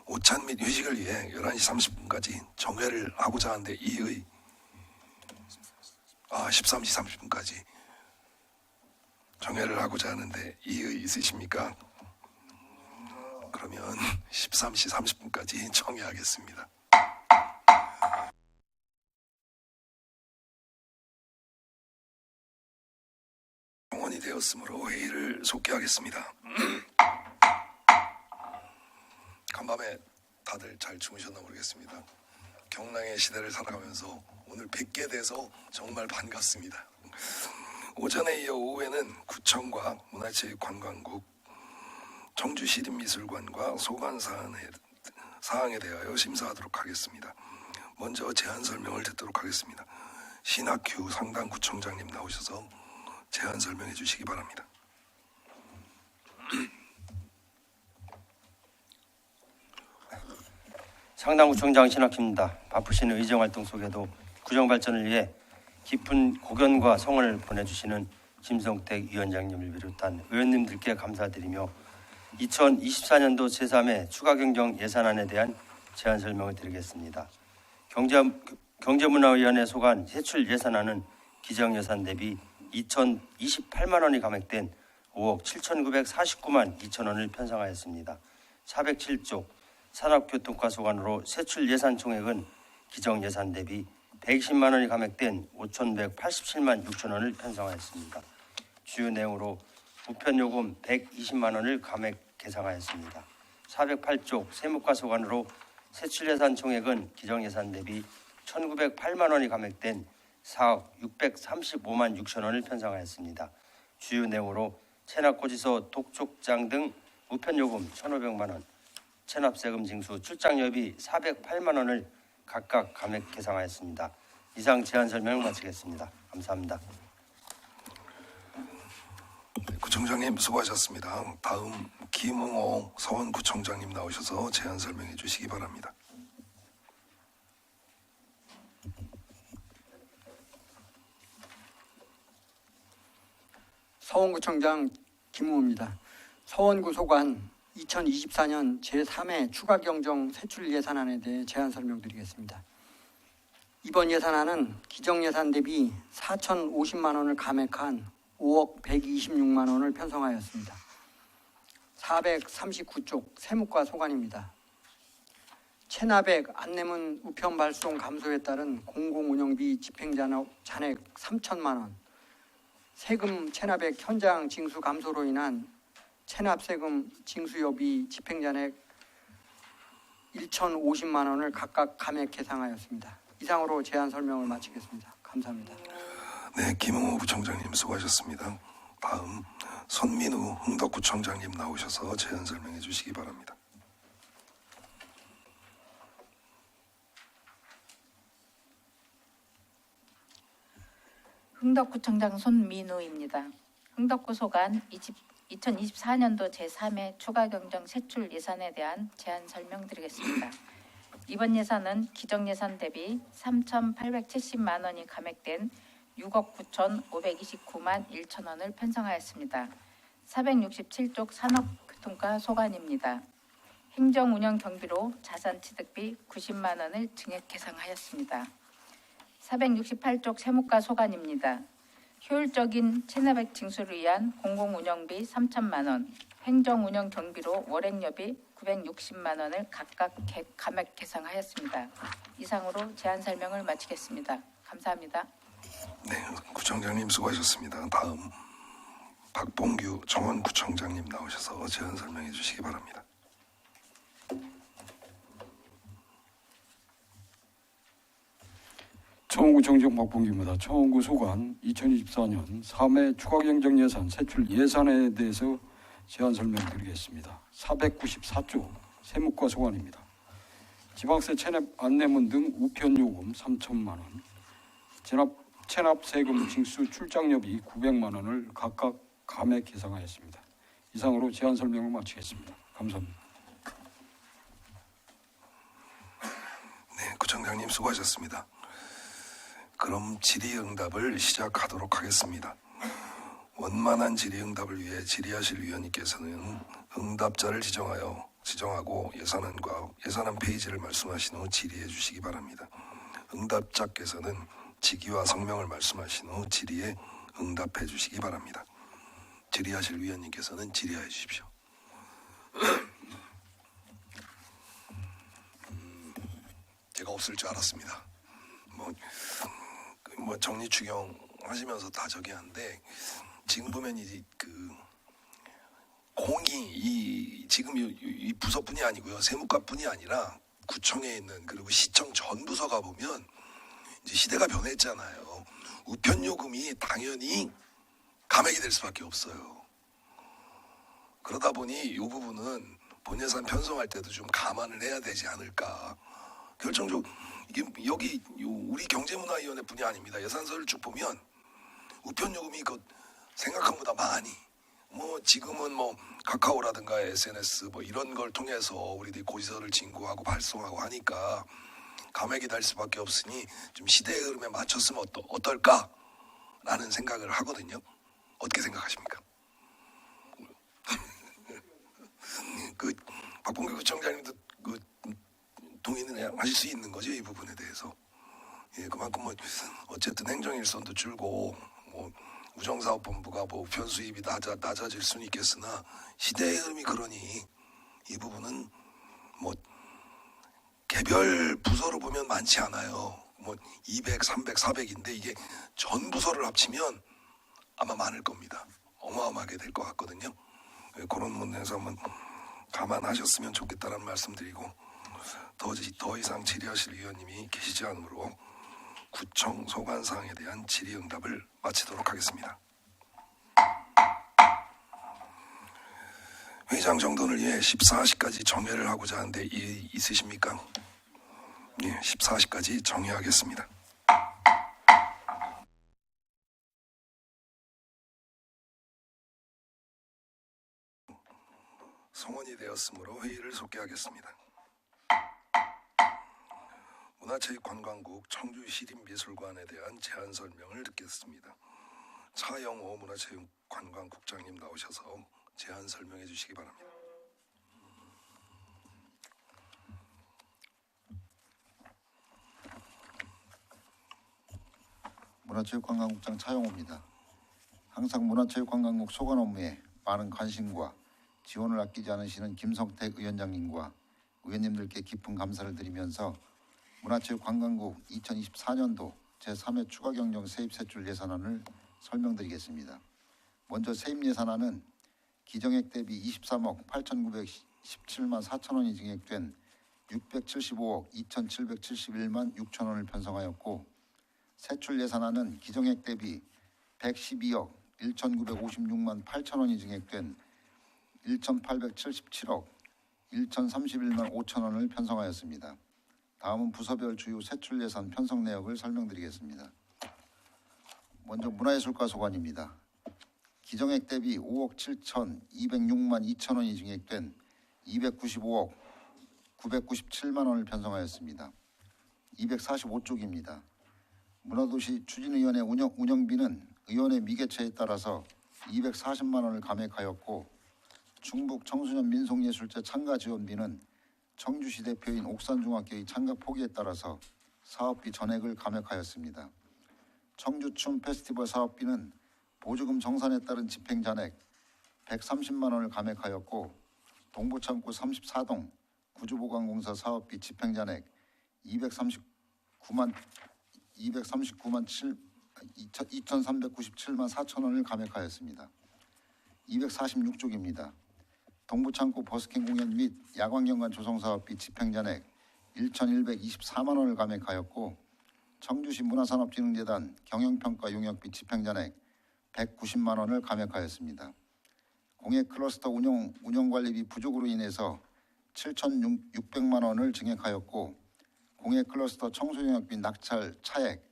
오찬 및 휴식을 위해 11시 30분까지 정회를 하고자 하는데 13시 30분까지 정회를 하고자 하는데 이의 있으십니까? 그러면 13시 30분까지 정회하겠습니다. 정원이 되었으므로 회의를 속개하겠습니다. 간밤에 다들 잘 주무셨나 모르겠습니다. 경랑의 시대를 살아가면서 오늘 뵙게 돼서 정말 반갑습니다. 오전에 이어 오후에는 구청과 문화체육관광국, 청주시립미술관과 소관 사항에 대하여 심사하도록 하겠습니다. 먼저 제안 설명을 듣도록 하겠습니다. 신학규 상당구청장님 나오셔서 제안 설명해 주시기 바랍니다. 상당구청장 신학규입니다. 바쁘신 의정활동 속에도 구정 발전을 위해 깊은 고견과 성원을 보내주시는 김성택 위원장님을 비롯한 의원님들께 감사드리며 2024년도 제3회 추가경정 예산안에 대한 제안 설명을 드리겠습니다. 경제문화위원회 소관 세출 예산안은 기정예산 대비 2,028만 원이 감액된 5억 7,949만 2천 원을 편성하였습니다. 407조 산업교통과 소관으로 세출 예산 총액은 기정예산 대비 120만 원이 감액된 5,187만 6천 원을 편성하였습니다. 주요 내용으로 우편요금 120만 원을 감액 계상하였습니다. 408조 세무과 소관으로 세출예산 총액은 기정예산 대비 1,908만 원이 감액된 4억 635만 6천 원을 편성하였습니다. 주요 내용으로 체납고지서 독촉장 등 우편요금 1,500만 원, 체납세금 징수 출장여비 408만 원을 각각 감액 계상하였습니다. 이상 제안 설명을 마치겠습니다. 감사합니다. 구청장님 수고하셨습니다. 다음 김웅호 서원구청장님 나오셔서 제안 설명해 주시기 바랍니다. 서원구청장 김웅호입니다. 서원구 소관 2024년 제3회 추가경정 세출 예산안에 대해 제안 설명드리겠습니다. 이번 예산안은 기정예산 대비 4,050만 원을 감액한 5억 126만 원을 편성하였습니다. 439쪽 세무과 소관입니다. 체납액 안내문 우편 발송 감소에 따른 공공운영비 집행잔액 3천만 원, 세금 체납액 현장 징수 감소로 인한 체납세금 징수여비 집행잔액 1,050만 원을 각각 감액 계상하였습니다. 이상으로 제안 설명을 마치겠습니다. 감사합니다. 네, 김웅호 부청장님 수고하셨습니다. 다음 손민우 흥덕구청장님 나오셔서 제안 설명해 주시기 바랍니다. 흥덕구청장 손민우입니다. 흥덕구 소관 2024년도 제3회 추가경정 세출 예산에 대한 제안 설명드리겠습니다. 이번 예산은 기정예산 대비 3,870만 원이 감액된 6억 9,529만 1천 원을 편성하였습니다. 467쪽 산업교통과 소관입니다. 행정운영 경비로 자산취득비 90만 원을 증액 계상하였습니다. 468쪽 세무과 소관입니다. 효율적인 체납액 징수를 위한 공공운영비 3천만 원, 행정운영 경비로 월행여비 960만 원을 각각 감액 계상하였습니다. 이상으로 제안 설명을 마치겠습니다. 감사합니다. 네, 구청장님 수고하셨습니다. 다음 박봉규 정원구청장님 나오셔서 제안 설명해 주시기 바랍니다. 청원구청장 박봉규입니다. 청원구 소관 2024년 3회 추가경정 예산 세출 예산에 대해서 제안 설명드리겠습니다. 494조 세무과 소관입니다. 지방세 체납 안내문 등 우편 요금 3천만 원, 체납 세금 징수 출장료비 900만 원을 각각 감액 계상하였습니다. 이상으로 제안 설명을 마치겠습니다. 감사합니다. 네, 구청장님 수고하셨습니다. 그럼 질의응답을 시작하도록 하겠습니다. 원만한 질의응답을 위해 질의하실 위원님께서는 응답자를 지정하고 예산안 페이지를 말씀하신 후 질의해 주시기 바랍니다. 응답자께서는 직위와 성명을 말씀하신 후 질의에 응답해 주시기 바랍니다. 질의하실 위원님께서는 질의해 주십시오. 제가 없을 줄 알았습니다. 뭐 정리 추경 하시면서 다 저기 한데 지금 보면 이제 공이 지금 이 부서뿐이 아니고요, 세무과뿐이 아니라 구청에 있는 그리고 시청 전 부서가 보면 이제 시대가 변했잖아요. 우편 요금이 당연히 감액이 될 수밖에 없어요. 그러다 보니 이 부분은 본예산 편성할 때도 좀 감안을 해야 되지 않을까. 결정적으로 이게 여기 우리 경제문화위원회뿐이 아닙니다. 예산서를 쭉 보면 우편 요금이 생각한 것보다 많이 지금은 카카오라든가 SNS 이런 걸 통해서 우리들이 고지서를 진구하고 발송하고 하니까 감액이 될 수밖에 없으니 좀 시대의 흐름에 맞췄으면 어떨까라는 생각을 하거든요. 어떻게 생각하십니까? 박봉규 구청장님도 동의는 하실 수 있는 거죠, 이 부분에 대해서. 예, 그만큼 어쨌든 행정일선도 줄고 우정사업본부가 우편 수입이 낮아질 수는 있겠으나 시대의 흐름이 그러니 이 부분은 개별 부서로 보면 많지 않아요. 200, 300, 400인데 이게 전 부서를 합치면 아마 많을 겁니다. 어마어마하게 될 것 같거든요. 그런 부분에서 한번 감안하셨으면 좋겠다는 말씀드리고, 더 이상 질의하실 위원님이 계시지 않으므로 구청 소관 사항에 대한 질의응답을 마치도록 하겠습니다. 회의장 정돈을 위해 14시까지 정회를 하고자 하는데 있으십니까? 예, 14시까지 정회하겠습니다. 성원이 되었으므로 회의를 속개하겠습니다. 문화체육관광국 청주시립미술관에 대한 제안 설명을 듣겠습니다. 차영호 문화체육관광국장님 나오셔서 제안 설명해 주시기 바랍니다. 문화체육관광국장 차영호입니다. 항상 문화체육관광국 소관 업무에 많은 관심과 지원을 아끼지 않으시는 김성택 위원장님과 의원님들께 깊은 감사를 드리면서 문화체육관광국 2024년도 제3회 추가경정 세입세출 예산안을 설명드리겠습니다. 먼저 세입예산안은 기정액 대비 23억 8,917만 4천 원이 증액된 675억 2,771만 6천 원을 편성하였고, 세출 예산안은 기정액 대비 112억 1,956만 8천 원이 증액된 1,877억 1,031만 5천 원을 편성하였습니다. 다음은 부서별 주요 세출 예산 편성 내역을 설명드리겠습니다. 먼저 문화예술과 소관입니다. 기정액 대비 5억 7,206만 2천 원이 증액된 295억 997만 원을 편성하였습니다. 245쪽입니다. 문화도시 추진위원회 운영비는 의원의 미개체에 따라서 240만 원을 감액하였고, 충북 청소년 민속예술제 참가 지원비는 청주시 대표인 옥산중학교의 참가 포기에 따라서 사업비 전액을 감액하였습니다. 청주춤 페스티벌 사업비는 보조금 정산에 따른 집행 잔액 130만 원을 감액하였고, 동부창고 34동 구주보강공사 사업비 집행잔액 239만 2,397만 4천 원을 감액하였습니다. 246쪽입니다. 동부창고 버스킹 공연 및 야광경관 조성사업비 집행잔액 1,124만 원을 감액하였고 청주시 문화산업진흥재단 경영평가 용역비 집행잔액 190만 원을 감액하였습니다. 공예 클러스터 운영관리비 부족으로 인해서 7,600만 원을 증액하였고 공예 클러스터 청소용역비 낙찰 차액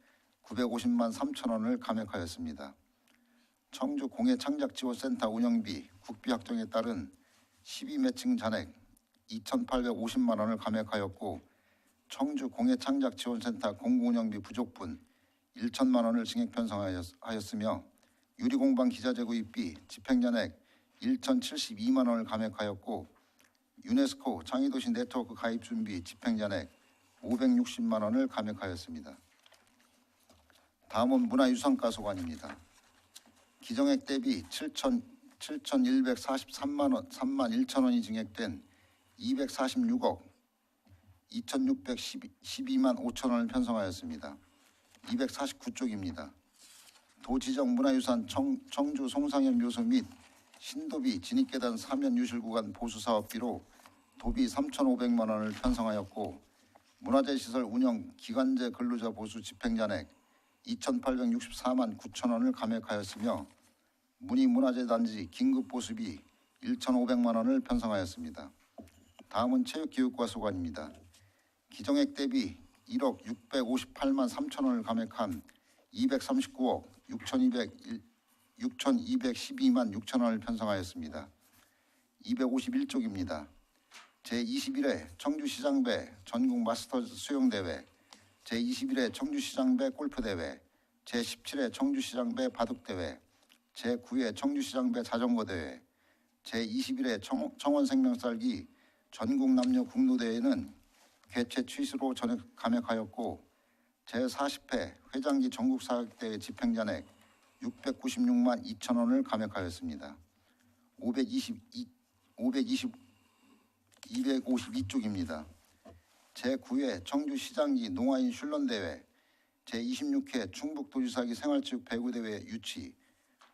950만 3천 원을 감액하였습니다. 청주 공예창작지원센터 운영비 국비 확정에 따른 12매칭 잔액 2,850만 원을 감액하였고 청주 공예창작지원센터 공구운영비 부족분 1천만 원을 증액 편성하였으며 유리공방 기자재 구입비 집행잔액 1,072만 원을 감액하였고 유네스코 창의도시 네트워크 가입 준비 집행잔액 560만 원을 감액하였습니다. 다음은 문화유산가 소관입니다. 기정액 대비 7,143만 원, 3만 1천 원이 증액된 246억 2,612만 5천 원을 편성하였습니다. 249쪽입니다. 도지정 문화유산 청주 송상현 묘소 및 신도비 진입계단 사면 유실 구간 보수 사업비로 도비 3,500만 원을 편성하였고 문화재시설 운영 기간제 근로자 보수 집행잔액 2,864만 9천 원을 감액하였으며 문화재단지 긴급보수비 1,500만 원을 편성하였습니다. 다음은 체육기획과 소관입니다. 기정액 대비 1억 658만 3천 원을 감액한 239억 6,212만 6천 원을 편성하였습니다. 251쪽입니다. 제21회 청주시장배 전국 마스터즈 수영대회, 제21회 청주시장배 골프대회, 제17회 청주시장배 바둑대회, 제9회 청주시장배 자전거대회, 제21회 청원생명쌀기 전국 남녀 국로대회는 개최 취소로 전액 감액하였고 제40회 회장기 전국사학대회 집행잔액 696만 2천 원을 감액하였습니다. 252쪽입니다. 제9회 청주시장기 농아인 슐런대회, 제26회 충북도지사기 생활체육 배구대회 유치,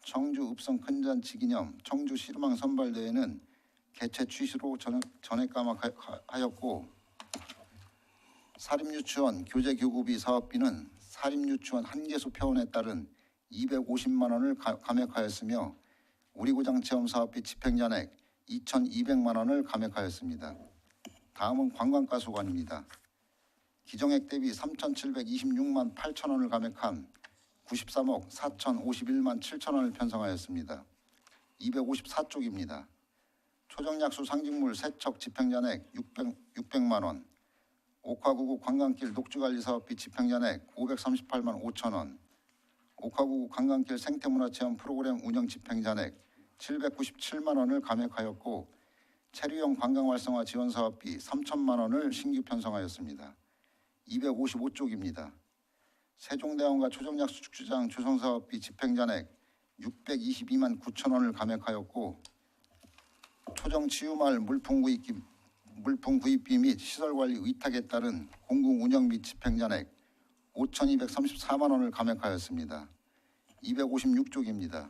청주 읍성 큰잔치 기념 청주 시루망 선발대회는 개최 취소로 전액 감액하였고 사립유치원 교재교구비 사업비는 사립유치원 한개소 폐원에 따른 250만 원을 감액하였으며 우리고장 체험사업비 집행잔액 2,200만 원을 감액하였습니다. 다음은 관광가 소관입니다. 기정액 대비 3,726만 8천 원을 감액한 93억 4,051만 7천 원을 편성하였습니다. 254쪽입니다. 초정약수 상징물 세척 집행잔액 600만 원, 옥화구구 관광길 녹지관리사업비 집행잔액 538만 5천 원, 옥화구구 관광길 생태문화체험 프로그램 운영 집행잔액 797만 원을 감액하였고 체류형 관광활성화 지원사업비 3천만 원을 신규 편성하였습니다. 255쪽입니다. 세종대왕과 초정약수축주장 조성사업비 집행잔액 622만 9천 원을 감액하였고 초정치유마을 물품 구입비 및 시설관리 위탁에 따른 공공 운영비 집행잔액 5,234만 원을 감액하였습니다. 256쪽입니다.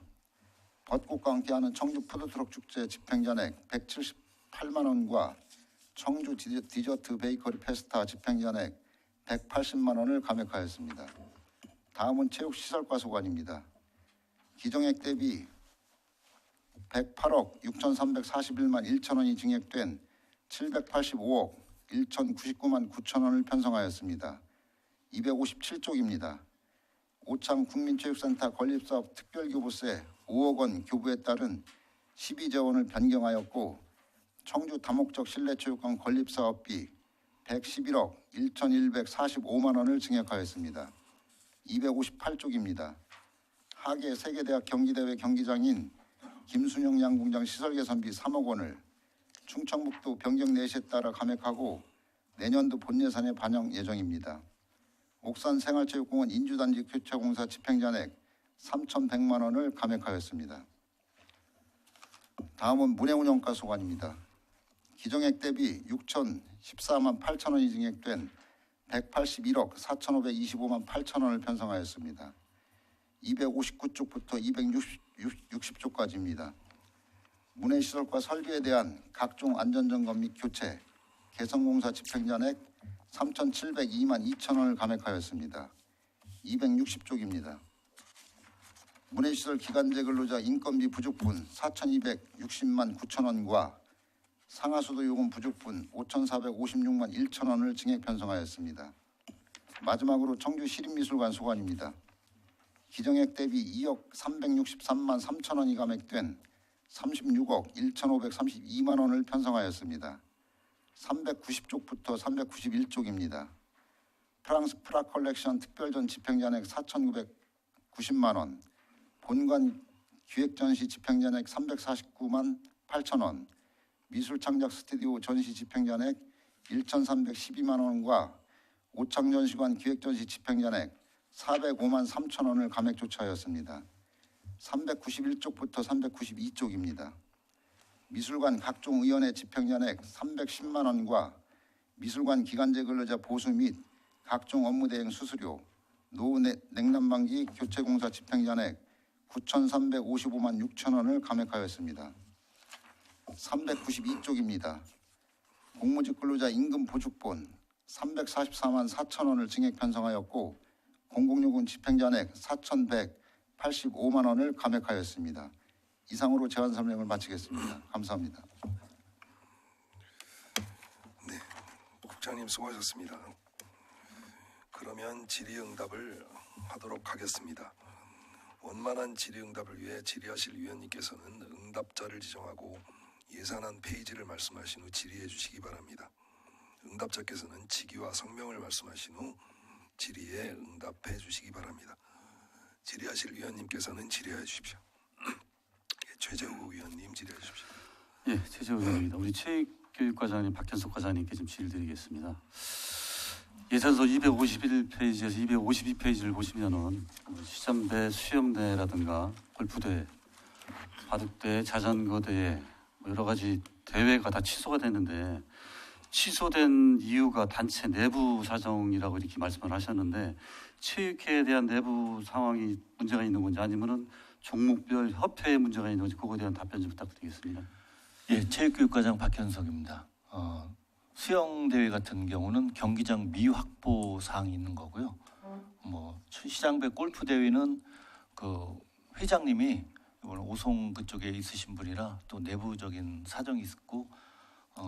벚꽃과 함께하는 청주 푸드트럭 축제 집행잔액 178만 원과 청주 디저트 베이커리 페스타 집행잔액 180만 원을 감액하였습니다. 다음은 체육시설과 소관입니다. 기정액 대비 108억 6,341만 1천 원이 증액된 785억 1,099만 9천 원을 편성하였습니다. 257쪽입니다. 오창 국민체육센터 건립사업 특별교부세 5억 원 교부에 따른 12재원을 변경하였고 청주 다목적 실내체육관 건립사업비 111억 1,145만 원을 증액하였습니다. 258쪽입니다. 하계 세계대학 경기대회 경기장인 김순영 양궁장 시설개선비 3억 원을 충청북도 변경 내시에 따라 감액하고 내년도 본예산에 반영 예정입니다. 옥산 생활체육공원 인주단지 교체공사 집행잔액 3,100만 원을 감액하였습니다. 다음은 문해운영가 소관입니다. 기정액 대비 6,014만 8천 원이 증액된 181억 4,525만 8천 원을 편성하였습니다. 259쪽부터 260쪽까지입니다. 문해시설과 설비에 대한 각종 안전점검 및 교체, 개선공사 집행잔액 3,702만 2천 원을 감액하였습니다. 260쪽입니다. 문해시설 기간제 근로자 인건비 부족분 4,260만 9천 원과 상하수도 요금 부족분 5,456만 1천 원을 증액 편성하였습니다. 마지막으로 청주 시립미술관 소관입니다. 기정액 대비 2억 363만 3천 원이 감액된 36억 1,532만 원을 편성하였습니다. 390쪽부터 391쪽입니다. 프랑스 프라 컬렉션 특별전 집행잔액 4,990만 원, 본관 기획전시 집행잔액 349만 8천 원, 미술창작 스튜디오 전시 집행잔액 1,312만 원과 오창전시관 기획전시 집행잔액 405만 3천 원을 감액 조처하였습니다. 391쪽부터 392쪽입니다. 미술관 각종 의원회 집행잔액 310만 원과 미술관 기간제 근로자 보수 및 각종 업무 대행 수수료, 노후 냉난방기 교체공사 집행잔액 9,355만 6천 원을 감액하였습니다. 392쪽입니다. 공무직 근로자 임금 보충본 344만 4천 원을 증액 편성하였고 공공요금 집행잔액 4,185만 원을 감액하였습니다. 이상으로 제안 설명을 마치겠습니다. 감사합니다. 네, 국장님 수고하셨습니다. 그러면 질의응답을 하도록 하겠습니다. 원만한 질의응답을 위해 질의하실 위원님께서는 응답자를 지정하고 예산안 페이지를 말씀하신 후 질의해 주시기 바랍니다. 응답자께서는 직위와 성명을 말씀하신 후 질의에 응답해 주시기 바랍니다. 질의하실 위원님께서는 질의해 주십시오. 최재우 위원님 질의해 주십시오. 예, 최재우 위원입니다. 우리 체육교육과장님 박현석 과장님께 좀 질의드리겠습니다. 예산서 251페이지에서 252페이지를 보시면은 시장대, 수영대라든가 골프대, 바둑대, 자전거대 여러 가지 대회가 다 취소가 됐는데 취소된 이유가 단체 내부 사정이라고 이렇게 말씀을 하셨는데 체육회에 대한 내부 상황이 문제가 있는 건지 아니면은 종목별 협회에 문제가 있는 건지 그거에 대한 답변 좀 부탁드리겠습니다. 예, 체육교육과장 박현석입니다. 수영대회 같은 경우는 경기장 미확보 사항이 있는 거고요. 뭐 시장배 골프대회는 그 회장님이 이번 오송 그쪽에 있으신 분이라 또 내부적인 사정이 있었고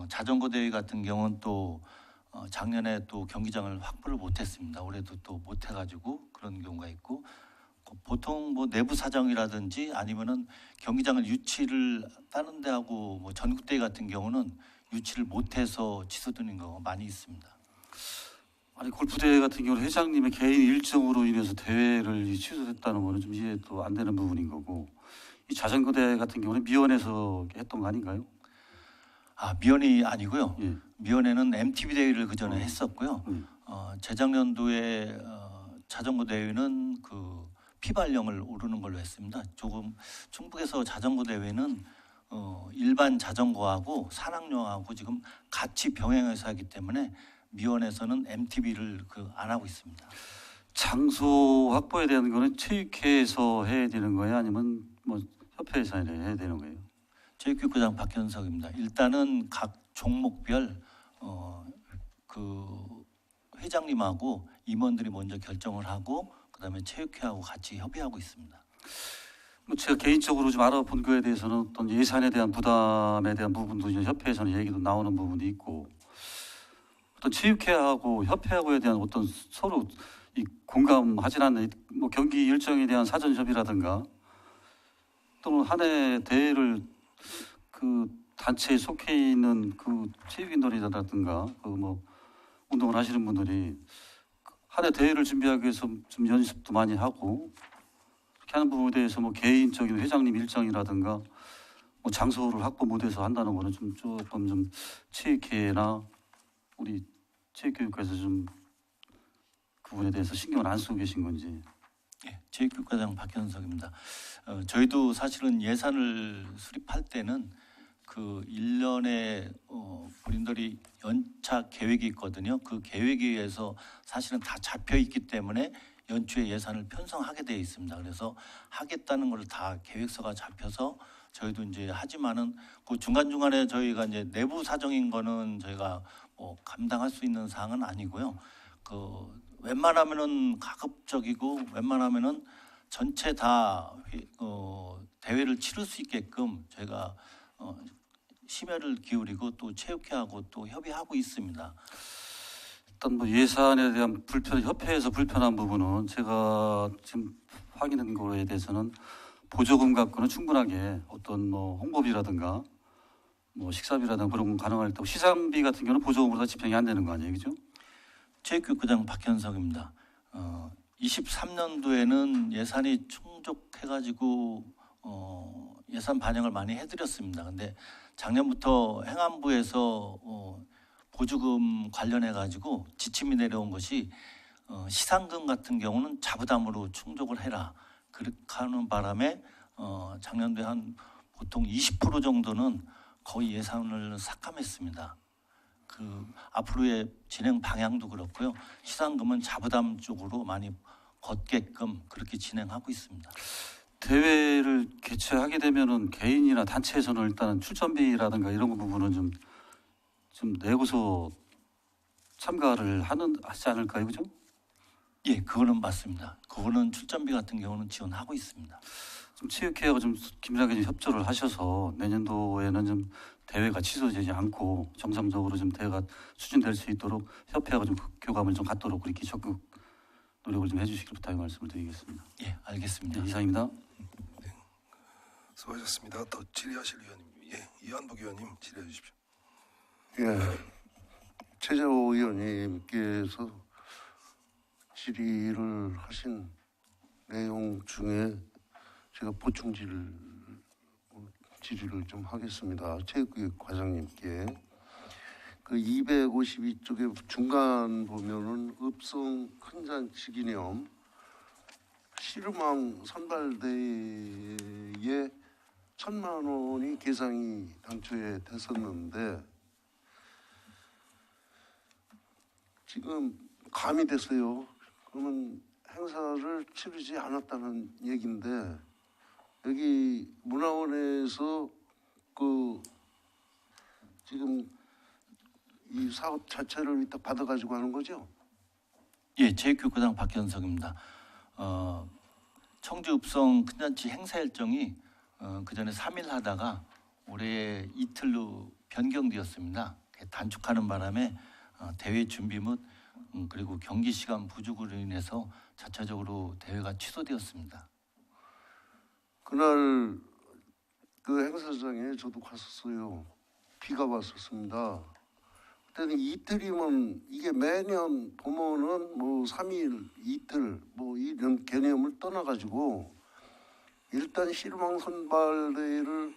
자전거 대회 같은 경우는 또 작년에 또 경기장을 확보를 못했습니다. 올해도 또 못해가지고 그런 경우가 있고 보통 뭐 내부 사정이라든지 아니면은 경기장을 유치를 다른 데하고 뭐 전국대회 같은 경우는 유치를 못해서 취소되는 경우가 많이 있습니다. 아니 골프대회 같은 경우는 회장님의 개인 일정으로 인해서 대회를 취소됐다는 거는 좀 이해도 안 되는 부분인 거고 이 자전거대 같은 경우는 미원에서 했던 거 아닌가요? 아 미원이 아니고요. 예. 미원에는 MTB 대회를 그 전에 했었고요. 재작년도에 자전거 대회는 그 피발령을 오르는 걸로 했습니다. 조금 충북에서 자전거 대회는 일반 자전거하고 산악용하고 지금 같이 병행해서 하기 때문에 미원에서는 MTB를 안 하고 있습니다. 장소 확보에 대한 거는 체육회에서 해야 되는 거예요? 아니면 뭐 협회에서 해야 되는 거예요? 체육교육과장 박현석입니다. 일단은 각 종목별 그 회장님하고 임원들이 먼저 결정을 하고 그다음에 체육회하고 같이 협의하고 있습니다. 뭐 제가 개인적으로 좀 알아본 거에 대해서는 어떤 예산에 대한 부담에 대한 부분도 이제 협회에서는 얘기도 나오는 부분이 있고 어떤 체육회하고 협회하고에 대한 어떤 서로 이 공감하지 않는 뭐 경기 일정에 대한 사전 협의라든가 또는 한 해 대회를 그 단체에 속해 있는 그 체육인들이라든가 그 뭐 운동을 하시는 분들이 한 해 대회를 준비하기 위해서 좀 연습도 많이 하고 그렇게 하는 부분에 대해서 뭐 개인적인 회장님 일정이라든가 뭐 장소를 확보 못해서 한다는 거는 좀 조금 좀 체육회나 우리 체육교육과에서 좀 그 부분에 대해서 신경을 안 쓰고 계신 건지. 예, 체육교육과장 박현석입니다. 저희도 사실은 예산을 수립할 때는 그 1년에 본인들이 연차 계획이 있거든요. 그 계획에 의해서 사실은 다 잡혀 있기 때문에 연초에 예산을 편성하게 되어 있습니다. 그래서 하겠다는 걸 다 계획서가 잡혀서 저희도 이제 하지만은 그 중간중간에 저희가 이제 내부 사정인 거는 저희가 뭐 감당할 수 있는 사항은 아니고요. 그 웬만하면은 가급적이고 웬만하면은 전체 다 대회를 치를 수 있게끔 저희가 심혈을 기울이고 또 체육회하고 또 협의하고 있습니다. 일단 뭐 예산에 대한 협회에서 불편한 부분은 제가 지금 확인한 거에 대해서는 보조금 갖고는 충분하게 어떤 뭐 홍보비라든가 뭐 식사비라든가 그런 건 가능할 테고 시상비 같은 경우는 보조금으로 다 집행이 안 되는 거 아니에요, 그죠? 체육교육부장 박현석입니다. 23년도에는 예산이 충족해가지고 예산 반영을 많이 해드렸습니다. 근데 작년부터 행안부에서 보조금 관련해가지고 지침이 내려온 것이 시상금 같은 경우는 자부담으로 충족을 해라. 그렇게 하는 바람에 작년도에 한 보통 20% 정도는 거의 예산을 삭감했습니다. 그 앞으로의 진행 방향도 그렇고요. 시상금은 자부담 쪽으로 많이 걷게끔 그렇게 진행하고 있습니다. 대회를 개최하게 되면은 개인이나 단체에서는 일단은 출전비라든가 이런 부분은 좀 내고서 참가를 하지 않을까요, 그죠? 예, 그거는 맞습니다. 그거는 출전비 같은 경우는 지원하고 있습니다. 좀 체육회하고 좀 긴밀하게 좀 협조를 하셔서 내년도에는 좀 대회가 취소되지 않고 정상적으로 좀 대회가 추진될 수 있도록 협회하고 좀 교감을 좀 갖도록 그렇게 적극 노력을 좀 해주시길 부탁의 말씀을 드리겠습니다. 예, 알겠습니다. 네, 이상입니다. 네, 수고하셨습니다. 더 질의하실 의원님, 이한복 의원님 질의해 주십시오. 예, 최재호 의원님께서 질의를 하신 내용 중에 제가 보충 질의를 좀 하겠습니다. 체육교육 과장님께 그 252쪽에 중간 보면은 읍성 큰잔치 기념 씨름왕 선발대회에 1,000만 원이 계상이 당초에 됐었는데 지금 가미됐어요. 그러면 행사를 치르지 않았다는 얘기인데 여기 문화원에서 그 지금 이 사업 자체를 위탁 받아가지고 하는 거죠? 예, 체육교육과장 박현석입니다. 청주 읍성 큰잔치 행사 일정이 그 전에 3일 하다가 올해 이틀로 변경되었습니다. 단축하는 바람에 대회 준비 및 그리고 경기 시간 부족으로 인해서 자체적으로 대회가 취소되었습니다. 그날 그 행사장에 저도 갔었어요. 비가 왔었습니다. 그때는 이틀이면 이게 매년 보면은 뭐 3일, 이틀 뭐 이런 개념을 떠나가지고 일단 씨름왕 선발대회를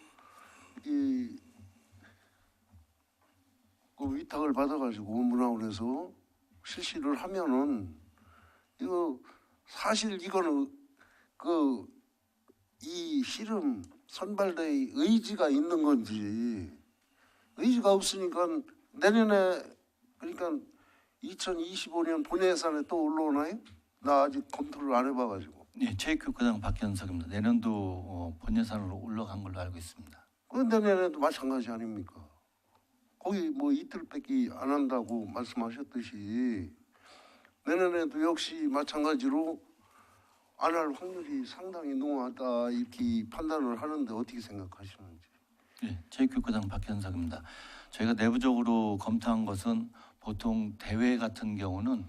그 위탁을 받아가지고 문화원에서 실시를 하면은 이거 사실 이거는 이 씨름 선발대회 의지가 있는 건지 의지가 없으니까 내년에 그러니까 2025년 본 예산에 또 올라오나요? 나 아직 검토를 안 해봐가지고. 네, 체육교육과장 박현석입니다. 내년도 본 예산으로 올라간 걸로 알고 있습니다. 그 내년에도 마찬가지 아닙니까? 거기 뭐 이틀밖에 안 한다고 말씀하셨듯이 내년에도 역시 마찬가지로 안 할 확률이 상당히 농후하다 이렇게 판단을 하는데 어떻게 생각하시는지. 네, 체육교육과장 박현석입니다. 저희가 내부적으로 검토한 것은 보통 대회 같은 경우는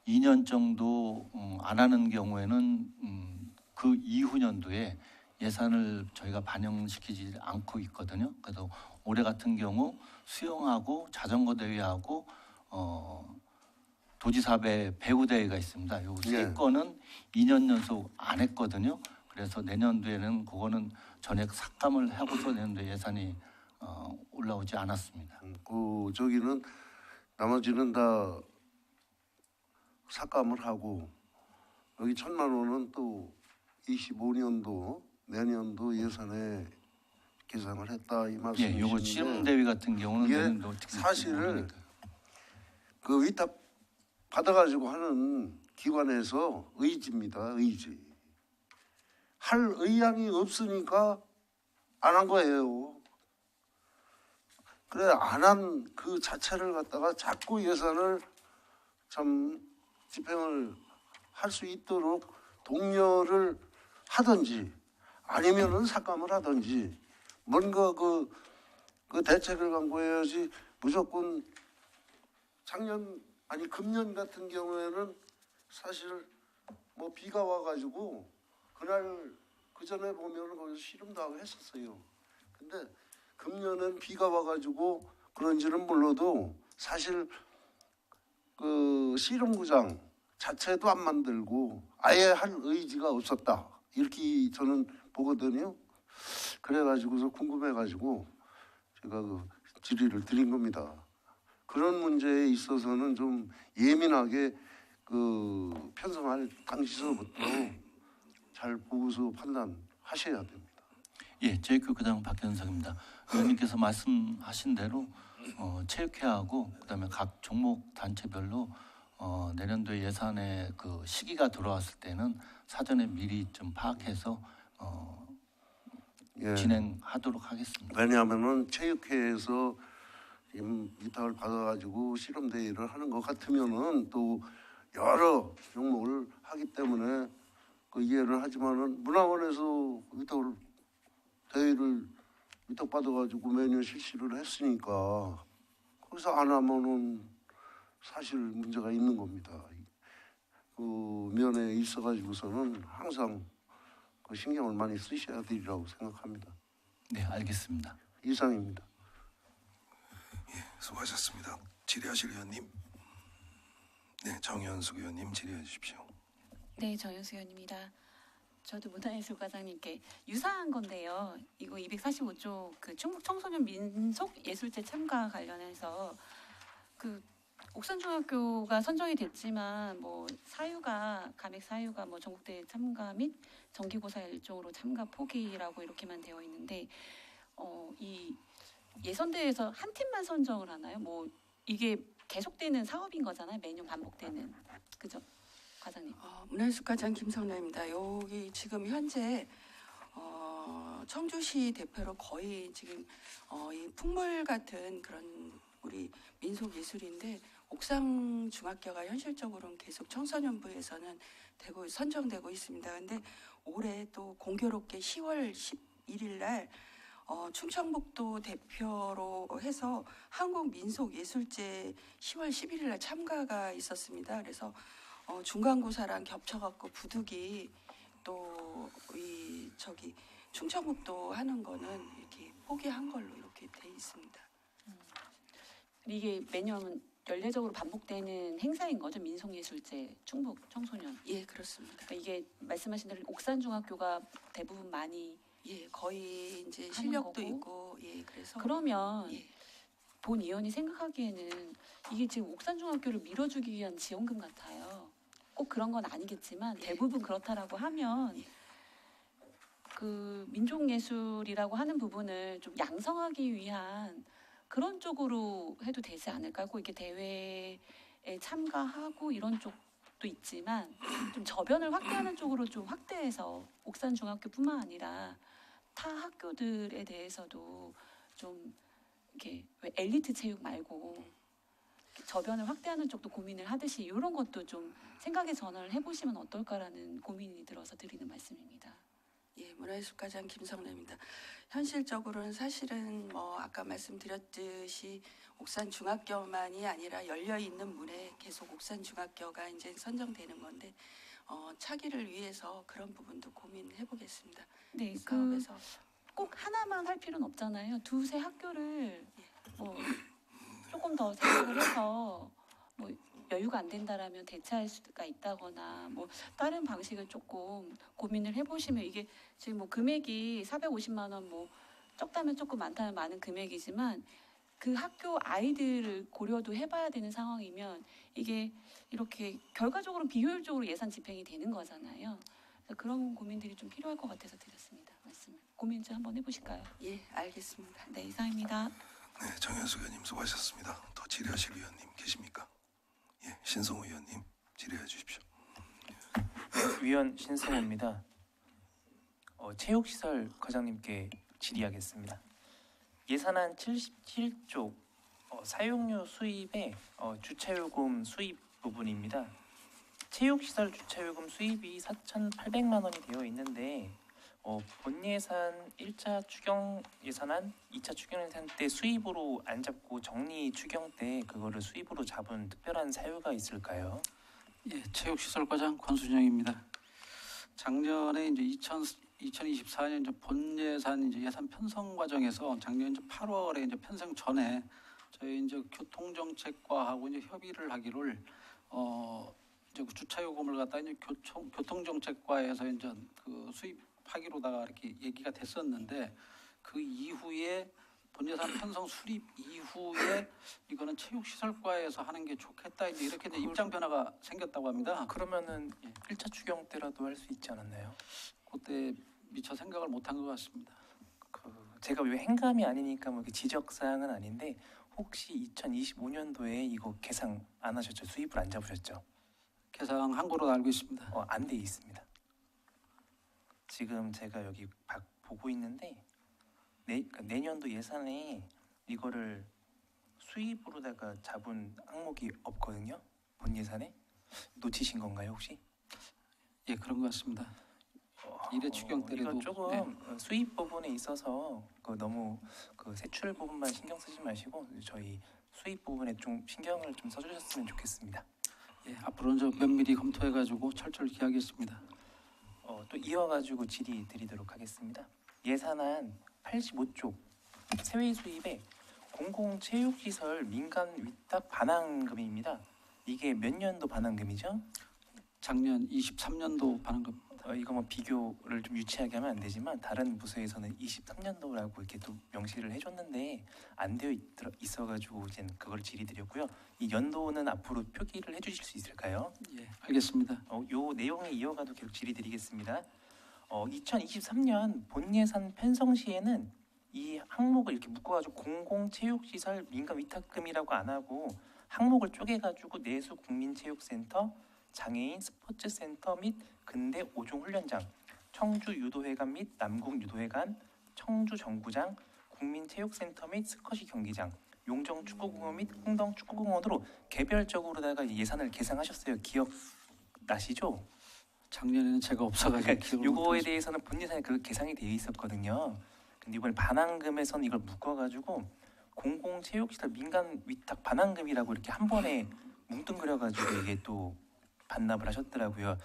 2년 정도 안 하는 경우에는 그 이후 년도에 예산을 저희가 반영시키지 않고 있거든요. 그래서 올해 같은 경우 수영하고 자전거 대회하고 도지사배 배구 대회가 있습니다. 요 세 건은 2년 연속 안 했거든요. 그래서 내년도에는 그거는 전액 삭감을 하고서 내년도 예산이 올라오지 않았습니다. 그 저기는 나머지는 다 삭감을 하고 여기 1,000만 원은 또 25년도 내년도 예산에 계상을 했다 이 예, 말씀이신데 요거 씨름 대회 같은 경우는 이게 내년도 어떻게 될지 사실 모르니까. 그 위탁 받아가지고 하는 기관에서 의지입니다. 의지. 할 의향이 없으니까 안 한 거예요. 그래 안 한 그 자체를 갖다가 자꾸 예산을 참 집행을 할 수 있도록 독려를 하든지 아니면은 삭감을 하든지 뭔가 그 대책을 강구해야지 무조건 금년 같은 경우에는 사실 뭐 비가 와가지고 그날 그 전에 보면은 거기서 씨름도 하고 했었어요. 근데 금년엔 비가 와가지고 그런지는 몰라도 사실 그 씨름구장 자체도 안 만들고 아예 할 의지가 없었다 이렇게 저는 보거든요. 그래가지고서 궁금해가지고 제가 그 질의를 드린 겁니다. 그런 문제에 있어서는 좀 예민하게 그 편성할 당시서부터 잘 보고서 판단하셔야 됩니다. 예, 체육교육과장 박현석입니다. 의원님께서 말씀하신 대로 체육회하고 그다음에 각 종목 단체별로 내년도에 예산의 그 시기가 들어왔을 때는 사전에 미리 좀 파악해서 예. 진행하도록 하겠습니다. 왜냐하면은 체육회에서 위탁을 받아가지고 실험 대회를 하는 것 같으면은 또 여러 종목을 하기 때문에 그 이해를 하지만은 문화원에서 대회를 위탁받아가지고 매년 실시를 했으니까 거기서 안 하면은 사실 문제가 있는 겁니다. 그 면에 있어가지고서는 항상 그 신경을 많이 쓰셔야 되리라고 생각합니다. 네, 알겠습니다. 이상입니다. 예, 수고하셨습니다. 질의하실 의원님. 네, 정현숙 의원님 질의해 주십시오. 네, 정현수 의원입니다. 저도 문화예술과장님께 유사한 건데요. 이거 245조 그 충북 청소년 민속 예술제 참가 관련해서 그 옥산중학교가 선정이 됐지만 뭐 사유가 감액 사유가 뭐 전국대회 참가 및 정기고사 일종으로 참가 포기라고 이렇게만 되어 있는데 이 예선대회에서 한 팀만 선정을 하나요? 뭐 이게 계속되는 사업인 거잖아요. 매년 반복되는 그죠, 과장님? 문화예술과장 김성녀입니다. 여기 지금 현재 청주시 대표로 거의 지금 이 풍물 같은 그런 우리 민속 예술인데 옥상중학교가 현실적으로는 계속 청소년부에서는 되고 선정되고 있습니다. 근데 올해 또 공교롭게 10월 11일 날 충청북도 대표로 해서 한국민속예술제 10월 11일 날 참가가 있었습니다. 그래서 중간고사랑 겹쳐갖고 부득이 또 이 충청북도 하는 거는 이렇게 포기한 걸로 이렇게 돼 있습니다. 이게 매년 연례적으로 반복되는 행사인 거죠, 민속예술제 충북 청소년. 예, 그렇습니다. 그러니까 이게 말씀하신 대로 옥산중학교가 대부분 많이 거의 이제 하는 실력도 거고. 있고 그래서 그러면 본 의원이 생각하기에는 이게 지금 옥산중학교를 밀어주기 위한 지원금 같아요. 꼭 그런 건 아니겠지만 대부분 그렇다라고 하면 그 민족예술이라고 하는 부분을 좀 양성하기 위한 그런 쪽으로 해도 되지 않을까요? 꼭 이렇게 대회에 참가하고 이런 쪽도 있지만 좀 저변을 확대하는 쪽으로 좀 확대해서 옥산중학교뿐만 아니라 타 학교들에 대해서도 좀 이렇게 왜 엘리트 체육 말고 저변을 확대하는 쪽도 고민을 하듯이 이런 것도 좀 생각의 전환을 해보시면 어떨까라는 고민이 들어서 드리는 말씀입니다. 예, 문화예술과장 김성래입니다. 현실적으로는 사실은 뭐 아까 말씀드렸듯이 옥산중학교만이 아니라 열려 있는 문에 계속 옥산중학교가 이제 선정되는 건데 차기를 위해서 그런 부분도 고민해 보겠습니다. 네, 사업에서 꼭 하나만 할 필요는 없잖아요. 두세 학교를 뭐 조금 더 생각을 해서 뭐 여유가 안 된다라면 대체할 수가 있다거나 뭐 다른 방식을 조금 고민을 해보시면 이게 지금 뭐 금액이 450만 원 뭐 적다면 조금 많다면 많은 금액이지만 그 학교 아이들을 고려도 해봐야 되는 상황이면 이게 이렇게 결과적으로 비효율적으로 예산 집행이 되는 거잖아요. 그래서 그런 고민들이 좀 필요할 것 같아서 드렸습니다. 말씀을 고민 좀 한번 해보실까요? 예, 알겠습니다. 네, 이상입니다. 네, 정현수 의원님 수고하셨습니다. 더 질의하실 의원님 계십니까? 예, 신성호 의원님 질의해 주십시오. 위원 신승호입니다. 체육시설 과장님께 질의하겠습니다. 예산안 77조 사용료 수입의 주차요금 수입 부분입니다. 체육시설 주차요금 수입이 4,800만 원이 되어 있는데 본 예산 1차 추경 예산안, 2차 추경 예산 때 수입으로 안 잡고 정리 추경 때 그거를 수입으로 잡은 특별한 사유가 있을까요? 예, 체육시설과장 권순영입니다. 작년에 이제 2024년 이제 본 예산 이제 예산 편성 과정에서 작년 이제 8월에 이제 편성 전에 저희 이제 교통정책과하고 이제 협의를 하기를 이제 주차 요금을 갖다 이제 교통정책과에서 이제 그 수입하기로다가 이렇게 얘기가 됐었는데 그 이후에 본 예산 편성 수립 이후에 이거는 체육시설과에서 하는 게 좋겠다 이렇게 이제 입장 변화가 생겼다고 합니다. 그러면은 1차 추경 때라도 할 수 있지 않았나요? 그때 미처 생각을 못한 것 같습니다. 제가 왜 행감이 아니니까 뭐 지적 사항은 아닌데 혹시 2025년도에 이거 계상 안 하셨죠? 수입을 안 잡으셨죠? 계상한 거로 알고 있습니다. 안 돼 있습니다. 지금 제가 여기 보고 있는데 내년도 예산에 이거를 수입으로다가 잡은 항목이 없거든요. 본 예산에 놓치신 건가요 혹시? 예, 그런 것 같습니다. 일회 추경 때라도 이거 조금 수입 부분에 있어서 너무 세출 부분만 신경 쓰지 마시고 저희 수입 부분에 좀 신경을 좀 써주셨으면 좋겠습니다. 예, 앞으로는 좀 면밀히 검토해가지고 철저히 기하겠습니다. 또 이어가지고 질의 드리도록 하겠습니다. 예산안 85조 세외 수입에 공공체육시설 민간 위탁 반환금입니다. 이게 몇 년도 반환금이죠? 작년 23년도 반환금. 이거 뭐 비교를 좀 유치하게 하면 안 되지만 다른 부서에서는 23년도라고 이렇게 또 명시를 해줬는데 안 되어 있어가지고 이제 그걸 질의드렸고요. 이 연도는 앞으로 표기를 해주실 수 있을까요? 예, 알겠습니다. 요 내용에 이어가도 계속 질의드리겠습니다. 2023년 본 예산 편성 시에는 이 항목을 이렇게 묶어가지고 공공체육시설 민간 위탁금이라고 안 하고 항목을 쪼개가지고 내수 국민체육센터, 장애인 스포츠센터 및 근대 5종 훈련장, 청주 유도회관 및 남궁 유도회관, 청주 정구장, 국민체육센터 및 스쿼시 경기장, 용정 축구공원 및 홍동 축구공원으로 개별적으로다가 예산을 계상하셨어요. 기억 나시죠? 작년에는 제가 없어가지고 이거에 대해서는 본 예산에 그 계상이 되어 있었거든요. 근데 이번에 반환금에서는 이걸 묶어가지고 공공체육시설 민간 위탁 반환금이라고 이렇게 한 번에 뭉뚱그려가지고 이게 또 반납을 하셨더라고요.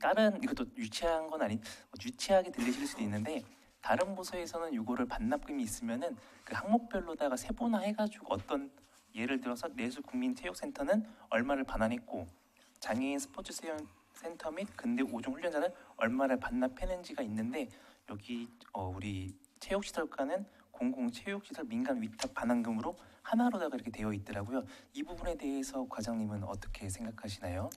다른 이것도 유치한 건 유치하게 들리실 수도 있는데 다른 부서에서는 이거를 반납금이 있으면은 그 항목별로다가 세분화해가지고 어떤 예를 들어서 내수 국민체육센터는 얼마를 반환했고 장애인 스포츠센터 및 근대 5종 훈련자는 얼마를 반납했는지가 있는데 여기 우리 체육시설과는 공공체육시설 민간 위탁 반환금으로 하나로다가 이렇게 되어 있더라고요. 이 부분에 대해서 과장님은 어떻게 생각하시나요?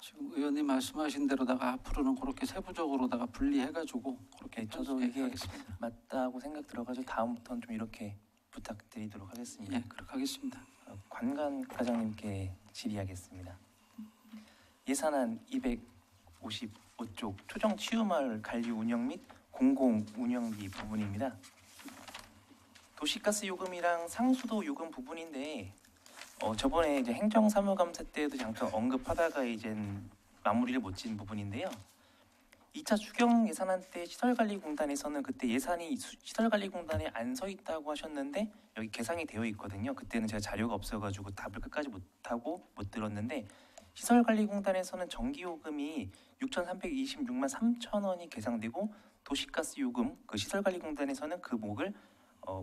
지금 의원님 말씀하신 대로다가 앞으로는 그렇게 세부적으로다가 분리해가지고 그렇게 저도 이게 하겠습니다. 맞다고 생각 들어가지고 다음부터는 좀 이렇게 부탁드리도록 하겠습니다. 예, 그렇게 하겠습니다. 관관 과장님께 질의하겠습니다. 예산안 255쪽 초정 치유마을 관리 운영 및 공공 운영비 부분입니다. 도시가스 요금이랑 상수도 요금 부분인데 저번에 이제 행정사무감사 때도 잠깐 언급하다가 이제 마무리를 못 지은 부분인데요. 2차 추경 예산안 때 시설관리공단에서는 그때 예산이 시설관리공단에 안 서 있다고 하셨는데 여기 계상이 되어 있거든요. 그때는 제가 자료가 없어가지고 답을 끝까지 못하고 못 들었는데 시설관리공단에서는 전기요금이 6,326만 3천 원이 계상되고 도시가스 요금 그 시설관리공단에서는 그 목을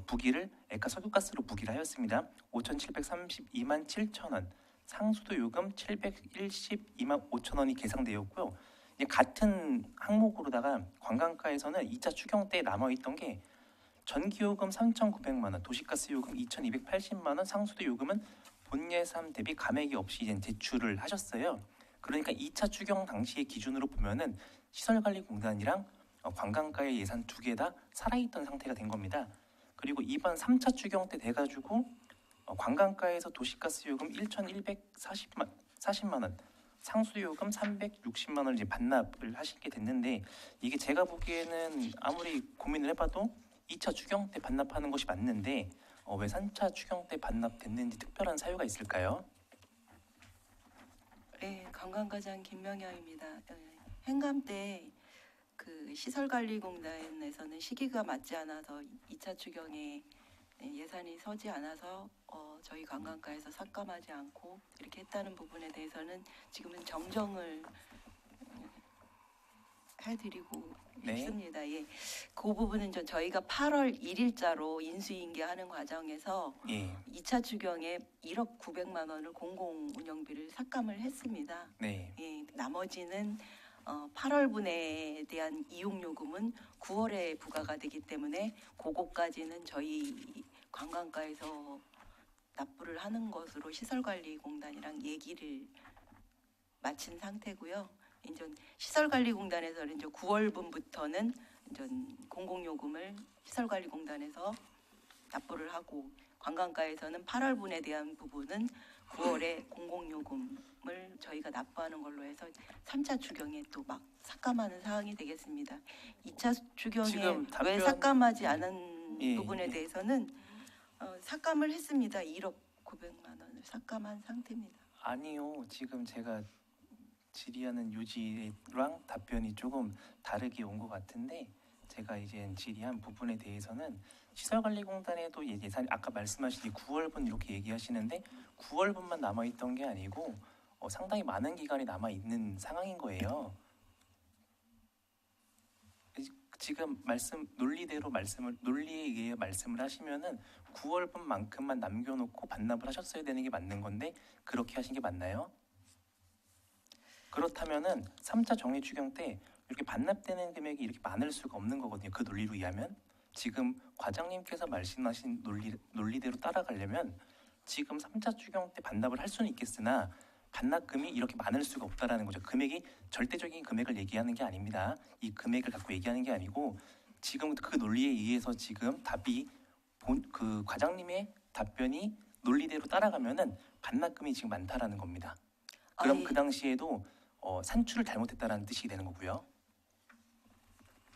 부기를 액화 석유가스로 부기를 하였습니다. 5,732만 7천 원, 상수도 요금 712만 5천 원이 계상되었고요. 이제 같은 항목으로다가 관광가에서는 2차 추경 때 남아있던 게 전기요금 3,900만 원, 도시가스 요금 2,280만 원, 상수도 요금은 본 예산 대비 감액이 없이 이제 제출을 하셨어요. 그러니까 2차 추경 당시의 기준으로 보면은 시설관리공단이랑 관광가의 예산 두 개 다 살아있던 상태가 된 겁니다. 그리고 이번 3차 추경 때 돼가지고 관광가에서 도시가스 요금 1,140만 원, 상수요금 360만 원을 이제 반납을 하시게 됐는데 이게 제가 보기에는 아무리 고민을 해봐도 2차 추경 때 반납하는 것이 맞는데 왜 3차 추경 때 반납됐는지 특별한 사유가 있을까요? 네, 관광과장 김명영입니다. 행감 때 그 시설관리공단에서는 시기가 맞지 않아서 2차 추경에 예산이 서지 않아서 저희 관광가에서 삭감하지 않고 이렇게 했다는 부분에 대해서는 지금은 정정을 해드리고 있습니다. 예, 그 부분은 저희가 8월 1일자로 인수인계하는 과정에서 2차 추경에 1억 900만 원을 공공운영비를 삭감을 했습니다. 네. 예, 나머지는 8월분에 대한 이용요금은 9월에 부과가 되기 때문에 그거까지는 저희 관광가에서 납부를 하는 것으로 시설관리공단이랑 얘기를 마친 상태고요. 이제 시설관리공단에서는 이제 9월분부터는 이제 공공요금을 시설관리공단에서 납부를 하고 관광가에서는 8월분에 대한 부분은 9월에 공공요금을 저희가 납부하는 걸로 해서 3차 추경에 또 막 삭감하는 사항이 되겠습니다. 2차 추경에 왜 삭감하지 않은 부분에 대해서는 삭감을 했습니다. 1억 900만 원을 삭감한 상태입니다. 아니요. 지금 제가 질의하는 요지랑 답변이 조금 다르게 온 것 같은데 제가 이제 질의한 부분에 대해서는 시설관리공단에도 예산이 아까 말씀하신 9월분 이렇게 얘기하시는데 9월분만 남아있던 게 아니고 상당히 많은 기간이 남아있는 상황인 거예요. 지금 논리에 의해 말씀을 하시면은 9월분만큼만 남겨놓고 반납을 하셨어야 되는 게 맞는 건데 그렇게 하신 게 맞나요? 그렇다면은 3차 정리 추경 때 이렇게 반납되는 금액이 이렇게 많을 수가 없는 거거든요. 그 논리로 의하면 지금 과장님께서 말씀하신 논리대로 따라가려면 지금 3차 추경 때 반납을 할 수는 있겠으나 반납금이 이렇게 많을 수가 없다라는 거죠. 금액이 절대적인 금액을 얘기하는 게 아닙니다. 이 금액을 갖고 얘기하는 게 아니고 지금 그 논리에 의해서 지금 답이 그 과장님의 답변이 논리대로 따라가면은 반납금이 지금 많다라는 겁니다. 그럼 그 당시에도 산출을 잘못했다라는 뜻이 되는 거고요.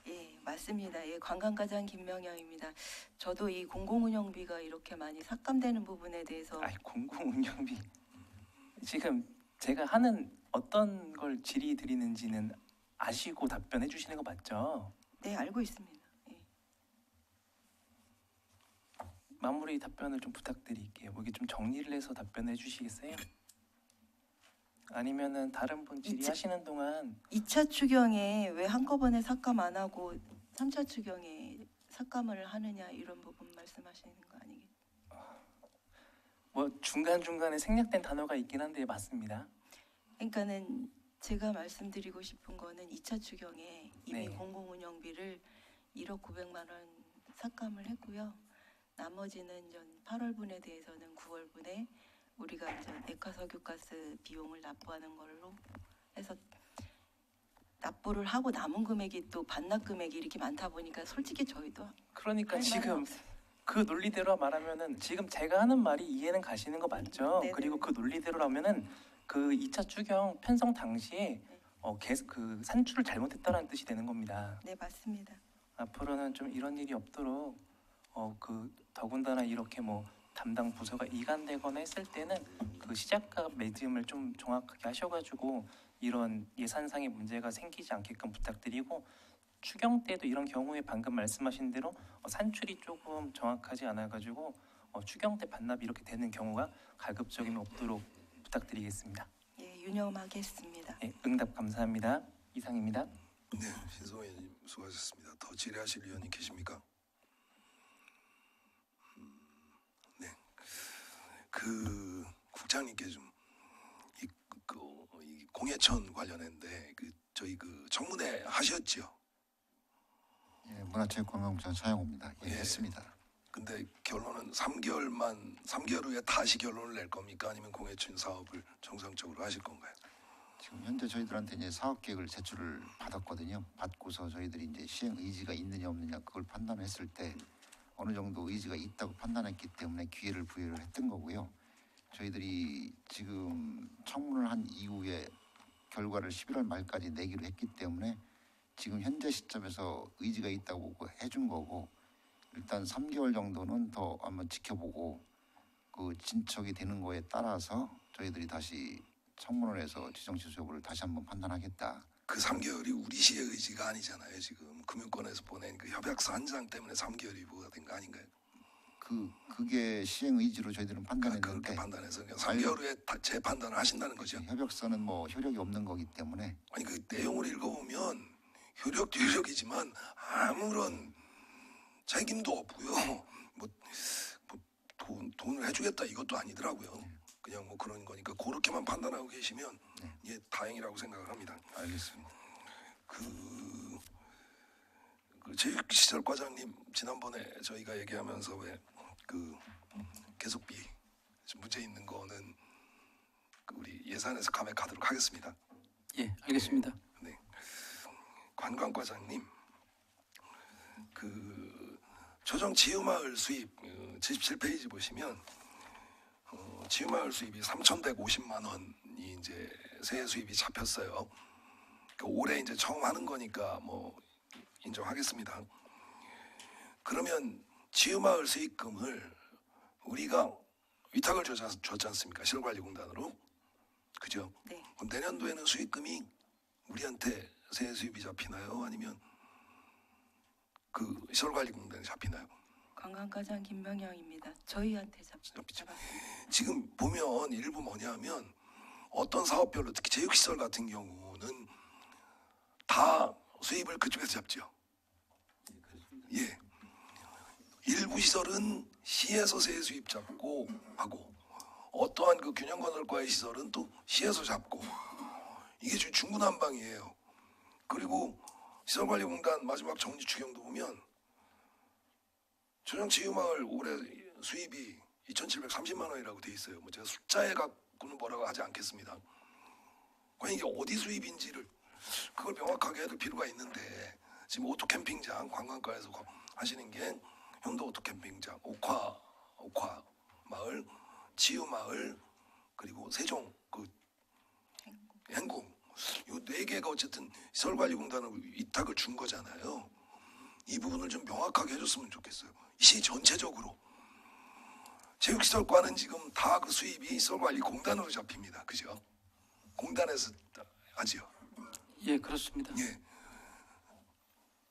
예, 맞습니다. 예, 관광과장 김명영입니다. 저도 이 공공운영비가 이렇게 많이 삭감되는 부분에 대해서 공공운영비 지금 제가 하는 어떤 걸 질의 드리는지는 아시고 답변해 주시는 거 맞죠? 네, 알고 있습니다. 예. 마무리 답변을 좀 부탁드릴게요. 뭐 이게 좀 정리를 해서 답변해 주시겠어요? 아니면은 다른 분 질의하시는 동안 2차 추경에 왜 한꺼번에 삭감 안 하고 3차 추경에 삭감을 하느냐 이런 부분 말씀하시는 거 아니겠죠? 뭐 중간중간에 생략된 단어가 있긴 한데 맞습니다. 그러니까는 제가 말씀드리고 싶은 거는 2차 추경에 이미 공공운영비를 1억 900만 원 삭감을 했고요. 나머지는 전 8월분에 대해서는 9월분에 우리가 이제 액화석유가스 비용을 납부하는 걸로 해서 납부를 하고 남은 금액이 또 반납 금액이 이렇게 많다 보니까 솔직히 저희도 그러니까 지금 그 논리대로 말하면은 지금 제가 하는 말이 이해는 가시는 거 맞죠? 네네. 그리고 그 논리대로라면은 그 2차 추경 편성 당시에 그 산출을 잘못했다라는 뜻이 되는 겁니다. 네, 맞습니다. 앞으로는 좀 이런 일이 없도록 그 더군다나 이렇게 뭐 담당 부서가 이관되거나 했을 때는 그 시작과 매짐을 좀 정확하게 하셔가지고 이런 예산상의 문제가 생기지 않게끔 부탁드리고 추경 때도 이런 경우에 방금 말씀하신 대로 산출이 조금 정확하지 않아가지고 추경 때 반납이 이렇게 되는 경우가 가급적이면 없도록 부탁드리겠습니다. 예, 유념하겠습니다. 네, 응답 감사합니다. 이상입니다. 네, 신성호 의원님 수고하셨습니다. 더 질의하실 의원님 계십니까? 네, 그 국장님께 좀 이 공예천 관련했는데 저희 그 청문회 하셨죠? 예, 문화체육관광부장 차영호입니다. 예, 했습니다. 근데 결론은 3개월 후에 다시 결론을 낼 겁니까? 아니면 공예천 사업을 정상적으로 하실 건가요? 지금 현재 저희들한테 이제 사업 계획을 제출을 받았거든요. 받고서 저희들이 이제 시행 의지가 있느냐 없느냐 그걸 판단했을 때 어느 정도 의지가 있다고 판단했기 때문에 기회를 부여를 했던 거고요. 저희들이 지금 청문을 한 이후에 결과를 11월 말까지 내기로 했기 때문에 지금 현재 시점에서 의지가 있다고 해준 거고, 일단 3개월 정도는 더 한번 지켜보고 그 진척이 되는 거에 따라서 저희들이 다시 청문을 해서 지정 취소 여부를 다시 한번 판단하겠다. 그 3개월이 우리 시의 의지가 아니잖아요. 지금 금융권에서 보낸 그 협약서 한 장 때문에 3개월이 뭐가 된 거 아닌가요? 그게 시행 의지로 저희들은 판단했는데 그렇게 판단해서 3개월 후에 재판단을 하신다는 거죠. 협약서는 뭐 효력이 없는 거기 때문에. 아니 그 내용을 읽어보면 효력도 효력이지만 아무런 책임도 없고요. 돈을 해주겠다 이것도 아니더라고요. 그냥 뭐 그런 거니까 그렇게만 판단하고 계시면 예 다행이라고 생각을 합니다. 알겠습니다. 그 제육시설과장님 지난번에 저희가 얘기하면서 왜 그 계속비 문제 있는 거는 그 우리 예산에서 감액하도록 하겠습니다. 예, 알겠습니다. 네. 관광과장님 그 조정 지유마을 수입 77페이지 보시면 지유마을 수입이 3,150만 원이 이제 세해 수입이 잡혔어요. 그 올해 이제 처음 하는 거니까 뭐 인정하겠습니다. 그러면 지유마을 수익금을 우리가 위탁을 줬지 않습니까? 시설관리공단으로. 그죠? 네. 그럼 내년도에는 수익금이 우리한테 세해 수입이 잡히나요? 아니면 그 시설관리공단에 잡히나요? 관광과장 김명영입니다. 저희한테 잡히죠. 지금 보면 일부 뭐냐면 어떤 사업별로 특히 제육시설 같은 경우는 다 수입을 그쪽에서 잡죠. 예. 일부 시설은 시에서 세해 수입 잡고 하고 어떠한 그 균형건설과의 시설은 또 시에서 잡고 이게 지금 중구난방이에요. 그리고 시설관리공단 마지막 정리 추경도 보면 조정치유마을 올해 수입이 2,730만 원이라고 돼 있어요. 뭐 제가 숫자에 갖고는 뭐라고 하지 않겠습니다. 과연 이게 어디 수입인지를 그걸 명확하게 해둘 필요가 있는데 지금 오토캠핑장 관광과에서 하시는 게 현도 오토캠핑장, 옥화 마을, 지유마을 그리고 세종 그 행궁 이 네 개가 어쨌든 시설관리공단으로 위탁을 준 거잖아요. 이 부분을 좀 명확하게 해줬으면 좋겠어요. 시 전체적으로 제육시설과는 지금 다 그 수입이 시설관리공단으로 잡힙니다. 그죠? 공단에서 하지요. 예, 그렇습니다. 예.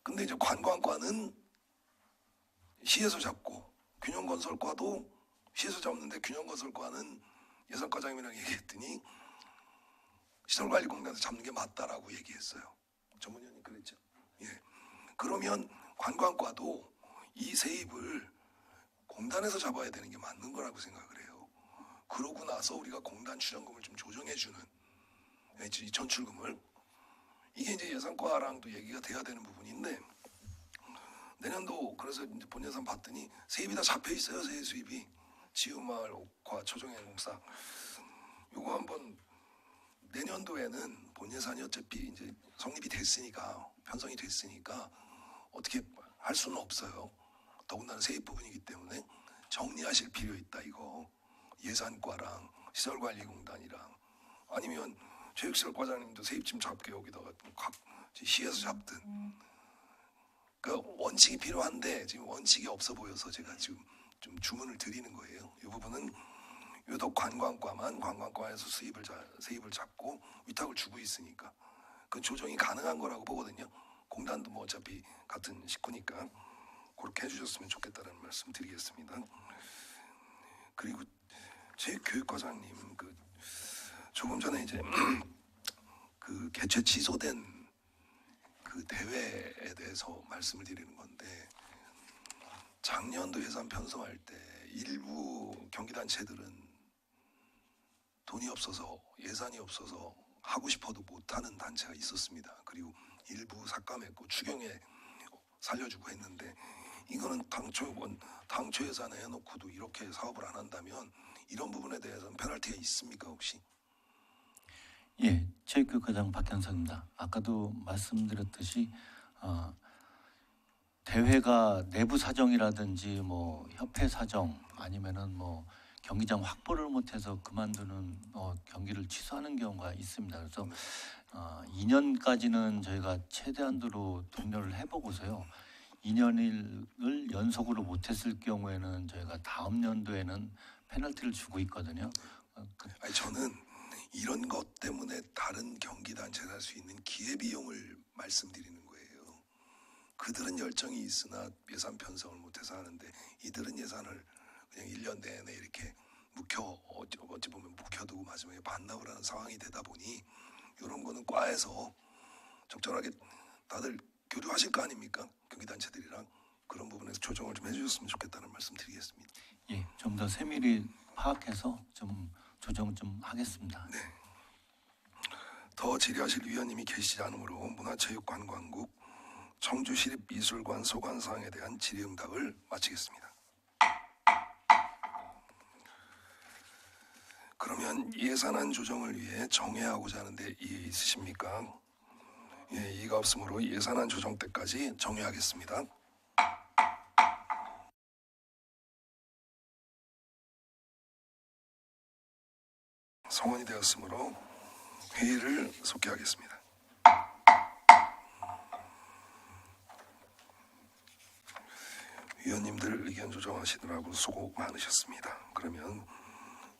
근데 이제 관광과는 시에서 잡고 균형건설과도 시에서 잡는데 균형건설과는 예산과장님이랑 얘기했더니 시설관리공단에서 잡는 게 맞다라고 얘기했어요. 전문위원님 그랬죠. 예. 그러면 관광과도 이 세입을 공단에서 잡아야 되는 게 맞는 거라고 생각을 해요. 그러고 나서 우리가 공단 출연금을 좀 조정해주는 이 전출금을 이게 이제 예산과랑도 얘기가 돼야 되는 부분인데 내년도 그래서 이제 본 예산 봤더니 세입이 다 잡혀 있어요. 세입 수입이 지우마을, 옥화, 초정행공사 요거 한번 내년도에는 본 예산이 어차피 이제 성립이 됐으니까 편성이 됐으니까 어떻게 할 수는 없어요. 더군다나 세입 부분이기 때문에 정리하실 필요 있다 이거 예산과랑 시설관리공단이랑 아니면 체육시설과장님도 세입 좀 잡게 여기다가 각 시에서 잡든 그 원칙이 필요한데 지금 원칙이 없어 보여서 제가 지금 좀 주문을 드리는 거예요. 이 부분은 유독 관광과만 관광과에서 세입을 잡고 위탁을 주고 있으니까 그 조정이 가능한 거라고 보거든요. 공단도 뭐 어차피 같은 식구니까 그렇게 해주셨으면 좋겠다는 말씀 드리겠습니다. 그리고 제 교육과장님 그 조금 전에 이제 그 개최 취소된 그 대회에 대해서 말씀을 드리는 건데 작년도 예산 편성할 때 일부 경기단체들은 돈이 없어서 예산이 없어서 하고 싶어도 못하는 단체가 있었습니다. 그리고 일부 삭감했고 추경에 살려주고 했는데 이거는 당초 예산에 해놓고도 이렇게 사업을 안 한다면 이런 부분에 대해서는 페널티가 있습니까 혹시? 예, 체육교육과장 박현성입니다. 아까도 말씀드렸듯이 대회가 내부 사정이라든지 뭐 협회 사정 아니면은 뭐 경기장 확보를 못해서 그만두는 경기를 취소하는 경우가 있습니다. 그래서 2년까지는 저희가 최대한도로 독려를 해보고서요. 2년을 연속으로 못했을 경우에는 저희가 다음 연도에는 페널티를 주고 있거든요. 아니, 저는 이런 것 때문에 다른 경기 단체가 할 수 있는 기회비용을 말씀드리는 거예요. 그들은 열정이 있으나 예산 편성을 못해서 하는데 이들은 예산을 그냥 1년 내내 이렇게 어찌 보면 묵혀두고 마지막에 반납을 하는 상황이 되다 보니 이런 거는 과에서 적절하게 다들 교류하실 거 아닙니까? 경기단체들이랑 그런 부분에서 조정을 좀 해주셨으면 좋겠다는 말씀 드리겠습니다. 예, 좀 더 세밀히 파악해서 좀 조정 좀 하겠습니다. 네. 더 질의하실 위원님이 계시지 않으므로 문화체육관광국 청주시립미술관 소관사항에 대한 질의응답을 마치겠습니다. 그러면 예산안 조정을 위해 정회하고자 하는데 이의 있으십니까? 예, 이의가 없으므로 예산안 조정 때까지 정회하겠습니다. 성원이 되었으므로 회의를 속개하겠습니다. 위원님들 의견 조정하시느라고 수고 많으셨습니다. 그러면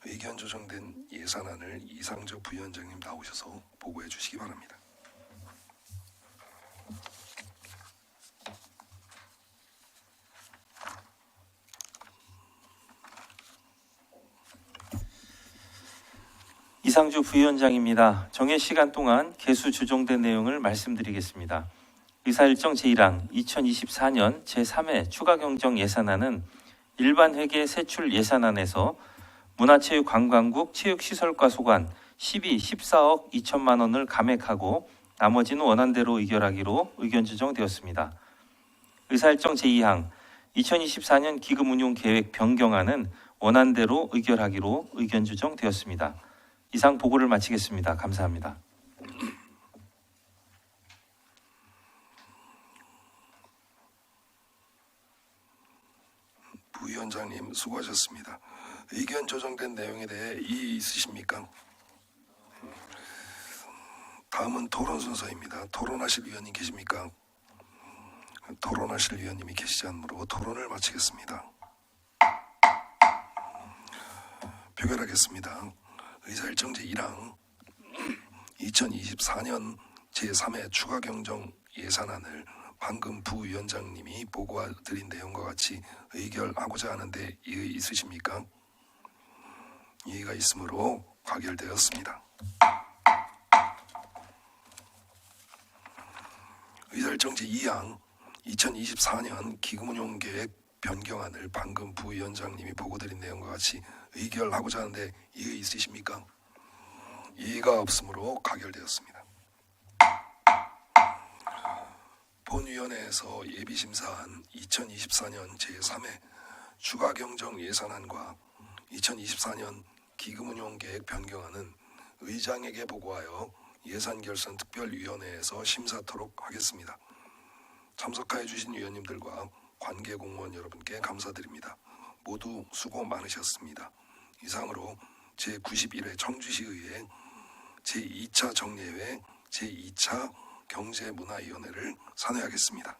의견 조정된 예산안을 이상적 부위원장님 나오셔서 보고해 주시기 바랍니다. 이상주 부위원장입니다. 정해 시간 동안 개수 조정된 내용을 말씀드리겠습니다. 의사일정 제1항 2024년 제3회 추가경정 예산안은 일반 회계 세출 예산안에서 문화체육관광국 체육시설과 소관 14억 2천만 원을 감액하고 나머지는 원안대로 의결하기로 의견 조정되었습니다. 의사일정 제2항 2024년 기금운용계획 변경안은 원안대로 의결하기로 의견 조정되었습니다. 이상 보고를 마치겠습니다. 감사합니다. 부위원장님 수고하셨습니다. 의견 조정된 내용에 대해 이의 있으십니까? 다음은 토론 순서입니다. 토론하실 위원님 계십니까? 토론하실 위원님이 계시지 않으므로 토론을 마치겠습니다. 표결하겠습니다. 의사일정 제1항 2024년 제3회 추가경정 예산안을 방금 부위원장님이 보고드린 내용과 같이 의결하고자 하는데 이의 있으십니까? 이의가 있으므로 가결되었습니다. 의사일정 제2항 2024년 기금운용계획 변경안을 방금 부위원장님이 보고드린 내용과 같이 의결하고자 하는데 이의 있으십니까? 이의가 없으므로 가결되었습니다. 본위원회에서 예비심사한 2024년 제3회 추가경정 예산안과 2024년 기금운용계획 변경안은 의장에게 보고하여 예산결산특별위원회에서 심사토록 하겠습니다. 참석하여 주신 위원님들과 관계공무원 여러분께 감사드립니다. 모두 수고 많으셨습니다. 이상으로 제91회 청주시의회 제2차 정례회 제2차 경제문화위원회를 산회하겠습니다.